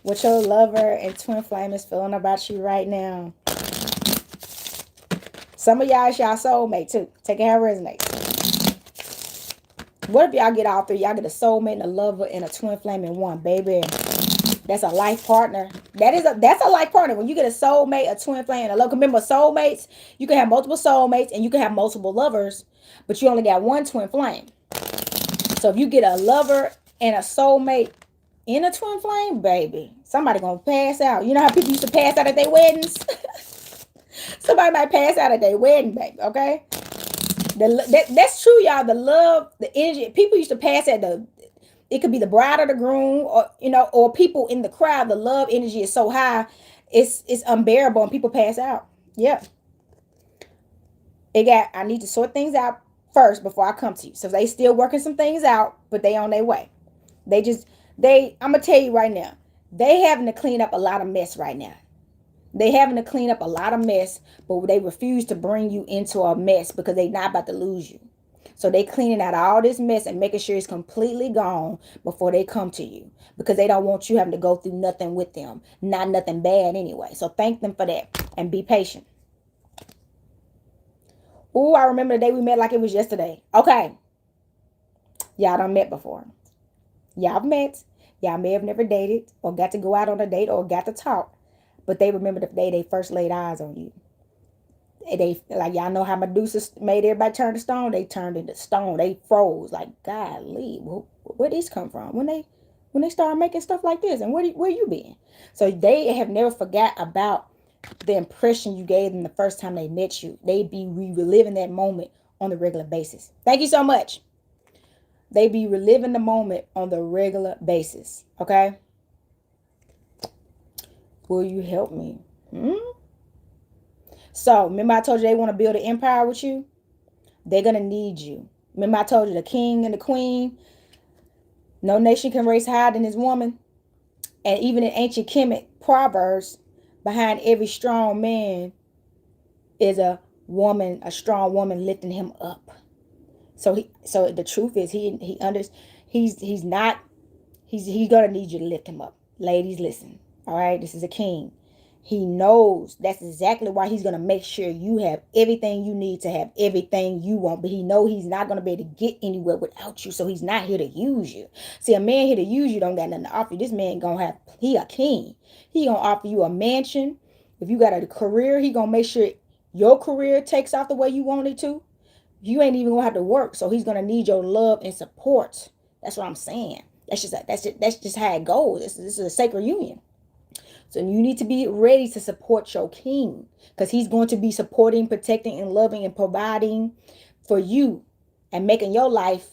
[SPEAKER 1] what your lover and twin flame is feeling about you right now. Some of y'all is y'all soulmate too. Take it how it resonates. What if y'all get all three? Y'all get a soulmate and a lover and a twin flame in one, baby. That's a life partner. That's a life partner. When you get a soulmate, a twin flame, and a lover. Remember, soulmates, you can have multiple soulmates and you can have multiple lovers, but you only got one twin flame. So if you get a lover and a soulmate in a twin flame, baby, somebody gonna pass out. You know how people used to pass out at their weddings? Somebody might pass out at their wedding, baby, okay? That's true, y'all. The love, the energy. People used to pass at it could be the bride or the groom, or people in the crowd. The love energy is so high, it's unbearable, and people pass out. Yep. I need to sort things out first before I come to you. So they still working some things out, but they on their way. I'm gonna tell you right now, they having to clean up a lot of mess right now. They having to clean up a lot of mess, but they refuse to bring you into a mess because they not about to lose you. So they cleaning out all this mess and making sure it's completely gone before they come to you, because they don't want you having to go through nothing with them. Not nothing bad anyway. So thank them for that and be patient. Ooh, I remember the day we met like it was yesterday. Okay. Y'all done met before. Y'all met. Y'all may have never dated or got to go out on a date or got to talk, but they remember the day they first laid eyes on you. They, like, y'all know how Medusa made everybody turn to stone. They turned into stone. They froze. Like, golly, where these come from? When they started making stuff like this, and where you been? So they have never forgot about the impression you gave them the first time they met you. They be reliving that moment on the regular basis. Thank you so much. They be reliving the moment on the regular basis. Okay? Will you help me? So, remember I told you they want to build an empire with you? They're going to need you. Remember I told you the king and the queen? No nation can raise higher than this woman. And even in ancient Kemet proverbs, behind every strong man is a woman, a strong woman lifting him up. So the truth is he's gonna need you to lift him up. Ladies, listen. All right, this is a king. He knows that's exactly why he's gonna make sure you have everything you need to have everything you want. But he knows he's not gonna be able to get anywhere without you. So he's not here to use you. See, a man here to use you don't got nothing to offer you. This man he a king. He gonna offer you a mansion. If you got a career, he gonna make sure your career takes off the way you want it to. You ain't even gonna have to work. So he's gonna need your love and support. That's what I'm saying. That's just how it goes. This is a sacred union. So you need to be ready to support your king, because he's going to be supporting, protecting, and loving and providing for you and making your life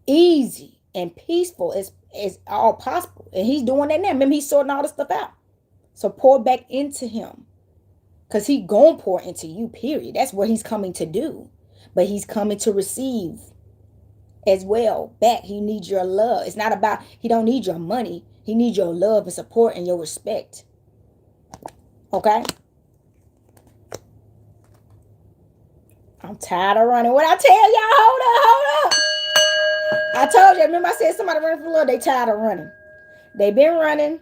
[SPEAKER 1] easy and peaceful as all possible. And he's doing that now. Remember, he's sorting all this stuff out. So pour back into him. Because he gonna pour into you, period. That's what he's coming to do. But he's coming to receive as well back. He needs your love. It's not about, he don't need your money. He needs your love and support and your respect. Okay? I'm tired of running. What I tell y'all? Hold up. I told you, remember I said somebody running for the Lord, they tired of running. They been running.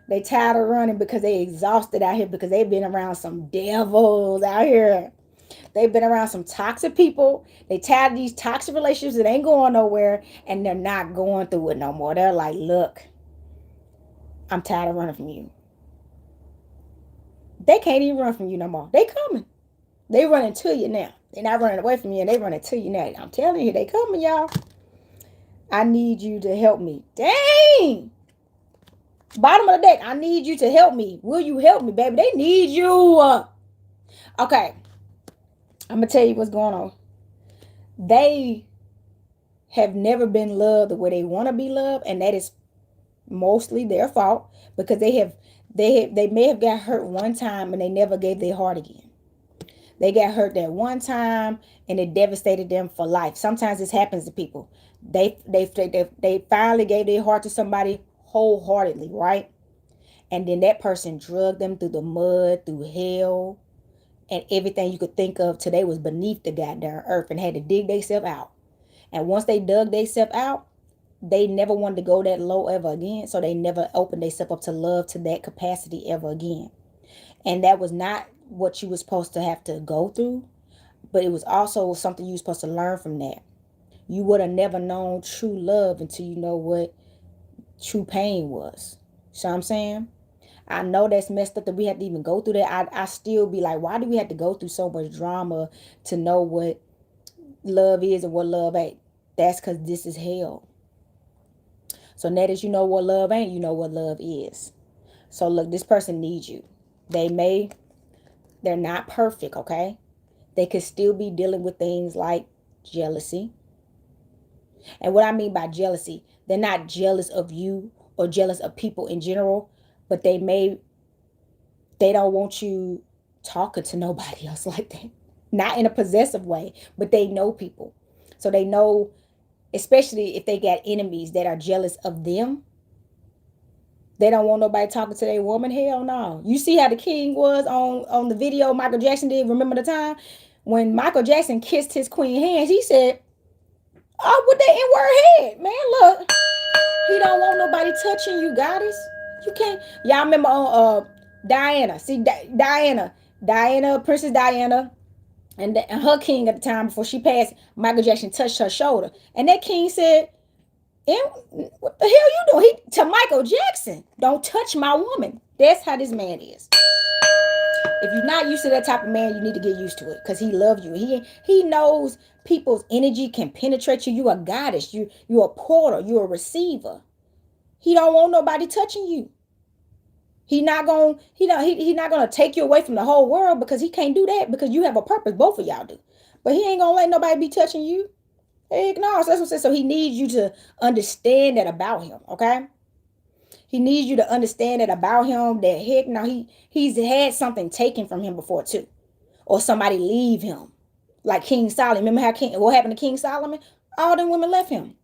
[SPEAKER 1] They tired of running because they exhausted out here, because they've been around some devils out here. They've been around some toxic people. They tired of these toxic relationships that ain't going nowhere, and they're not going through it no more. They're like, look, I'm tired of running from you. They can't even run from you no more. They coming. They running to you now. They're not running away from you, and they running to you now. I'm telling you, they coming, y'all. I need you to help me. Dang! Bottom of the deck, I need you to help me. Will you help me, baby? They need you. Okay. I'm going to tell you what's going on. They have never been loved the way they want to be loved, and that is mostly their fault, because they may have got hurt one time and they never gave their heart again. They got hurt that one time and it devastated them for life. Sometimes this happens to people. They finally gave their heart to somebody wholeheartedly, right? And then that person drugged them through the mud, through hell, and everything you could think of till they was beneath the goddamn earth and had to dig themselves out. And once they dug themselves out, they never wanted to go that low ever again. So they never opened themselves up to love to that capacity ever again. And that was not what you were supposed to have to go through, but it was also something you were supposed to learn from that. You would have never known true love until you know what true pain was. So I'm saying, I know that's messed up that we had to even go through that. I still be like, why do we have to go through so much drama to know what love is and what love ain't? That's because this is hell. So now that you know what love ain't, you know what love is. So look, this person needs you. They're not perfect, okay? They could still be dealing with things like jealousy. And what I mean by jealousy, they're not jealous of you or jealous of people in general, but they don't want you talking to nobody else like that. Not in a possessive way, but they know people. So they know, especially if they got enemies that are jealous of them, they don't want nobody talking to their woman. Hell no. You see how the king was on the video Michael Jackson did? Remember the time when Michael Jackson kissed his queen hands? He said, oh, with that N-word head. Man, look. He don't want nobody touching you, goddess. You can't. Y'all remember on Diana. See, Diana, Princess Diana, and her king at the time before she passed, Michael Jackson touched her shoulder. And that king said, what the hell you doing? To Michael Jackson, don't touch my woman. That's how this man is. If you're not used to that type of man, you need to get used to it, because he loves you. He knows people's energy can penetrate you. You a goddess. You're a porter. You're a receiver. He don't want nobody touching you. He not gonna take you away from the whole world, because he can't do that, because you have a purpose. Both of y'all do. But he ain't gonna let nobody be touching you. Heck no. So that's what I said. So he needs you to understand that about him, okay? He needs you to understand that about him, that heck no, he's had something taken from him before too. Or somebody leave him. Like King Solomon. Remember what happened to King Solomon? All them women left him.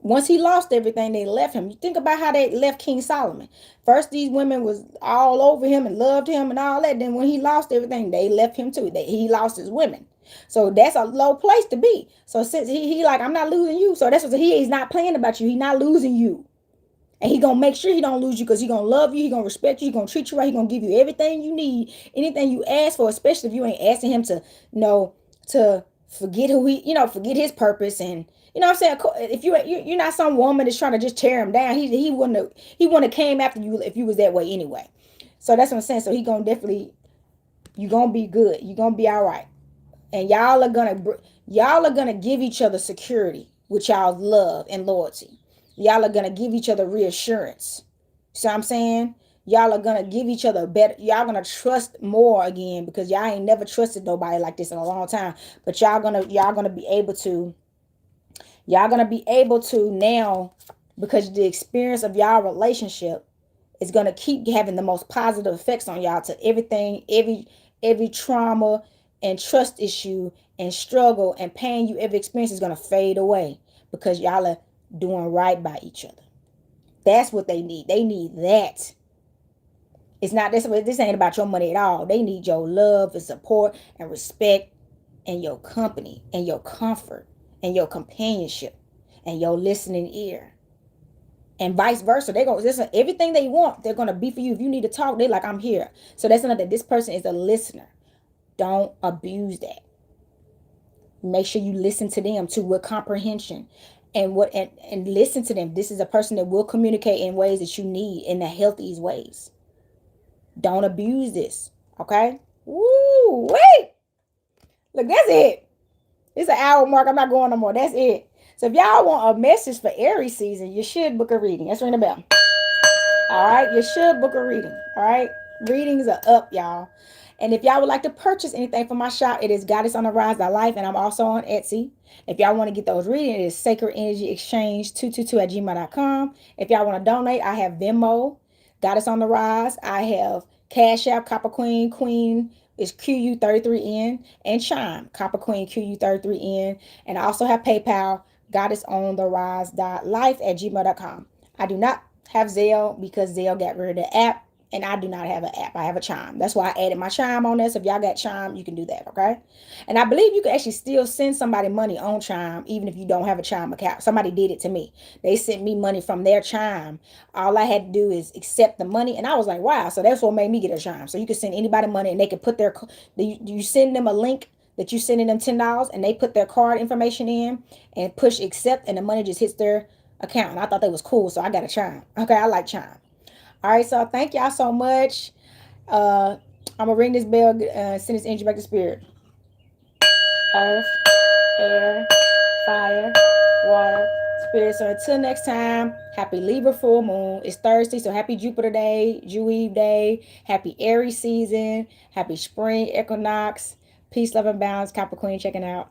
[SPEAKER 1] Once he lost everything, they left him. You think about how they left King Solomon. First, these women was all over him and loved him and all that. Then when he lost everything, they left him too. He lost his women. So that's a low place to be. So since he like, I'm not losing you. So that's what he's not playing about you. He's not losing you. And he gonna make sure he don't lose you, because he gonna love you, he gonna respect you, he gonna treat you right, he gonna give you everything you need, anything you ask for, especially if you ain't asking him to, to forget forget his purpose. And you know what I'm saying? If you're not some woman that's trying to just tear him down, he wouldn't have came after you if you was that way anyway. So that's what I'm saying. So he gonna definitely, you gonna be good, you gonna be all right, and y'all are gonna give each other security with y'all's love and loyalty. Y'all are going to give each other reassurance. See what I'm saying? Y'all are going to give each other better. Y'all going to trust more again, because y'all ain't never trusted nobody like this in a long time. But y'all going to be able to now, because the experience of y'all relationship It's going to keep having the most positive effects on y'all to everything, every trauma and trust issue and struggle and pain you ever experienced is going to fade away because y'all are doing right by each other. That's what they need. They need that. It's not this ain't about your money at all. They need your love and support and respect and your company and your comfort and your companionship and your listening ear. And vice versa. They're going to listen everything they want. They're going to be for you. If you need to talk, they're like, I'm here. So that's another. This person is a listener. Don't abuse that. Make sure you listen to them too with comprehension and listen to them. This is a person that will communicate in ways that you need in the healthiest ways. Don't abuse this. Okay? Woo! Wait! Look, that's it. It's an hour mark. I'm not going no more. That's it. So if y'all want a message for Aries season, you should book a reading. Let's ring the bell. All right, you should book a reading. All right, readings are up, y'all. And if y'all would like to purchase anything from my shop, it is Goddess on the Rise Life, and I'm also on Etsy. If y'all want to get those readings, it is Sacred Energy Exchange 222 at gmail.com. If y'all want to donate, I have Venmo, Goddess on the Rise. I have Cash App, Copper Queen, Queen is QU33N, and Chime, Copper Queen QU33N. And I also have PayPal, Goddess on the Rise Life at gmail.com. I do not have Zelle because Zelle got rid of the app, and I do not have an app. I have a Chime. That's why I added my Chime on there. So if y'all got Chime, you can do that, okay? And I believe you can actually still send somebody money on Chime even if you don't have a Chime account. Somebody did it to me. They sent me money from their Chime. All I had to do is accept the money, and I was like, wow. So that's what made me get a Chime. So you can send anybody money, and they can put their, you send them a link that you sending them $10, and they put their card information in and push accept, and the money just hits their account. And I thought that was cool, so I got a Chime. Okay, I like Chime. All right, so thank y'all so much. I'm gonna ring this bell, send this energy back to spirit. Earth, air, fire, water, spirit. So until next time, happy Libra full moon. It's Thursday, so happy Jupiter day, Jew Eve day, happy Aries season, happy spring equinox. Peace, love, and balance. Capricorn checking out.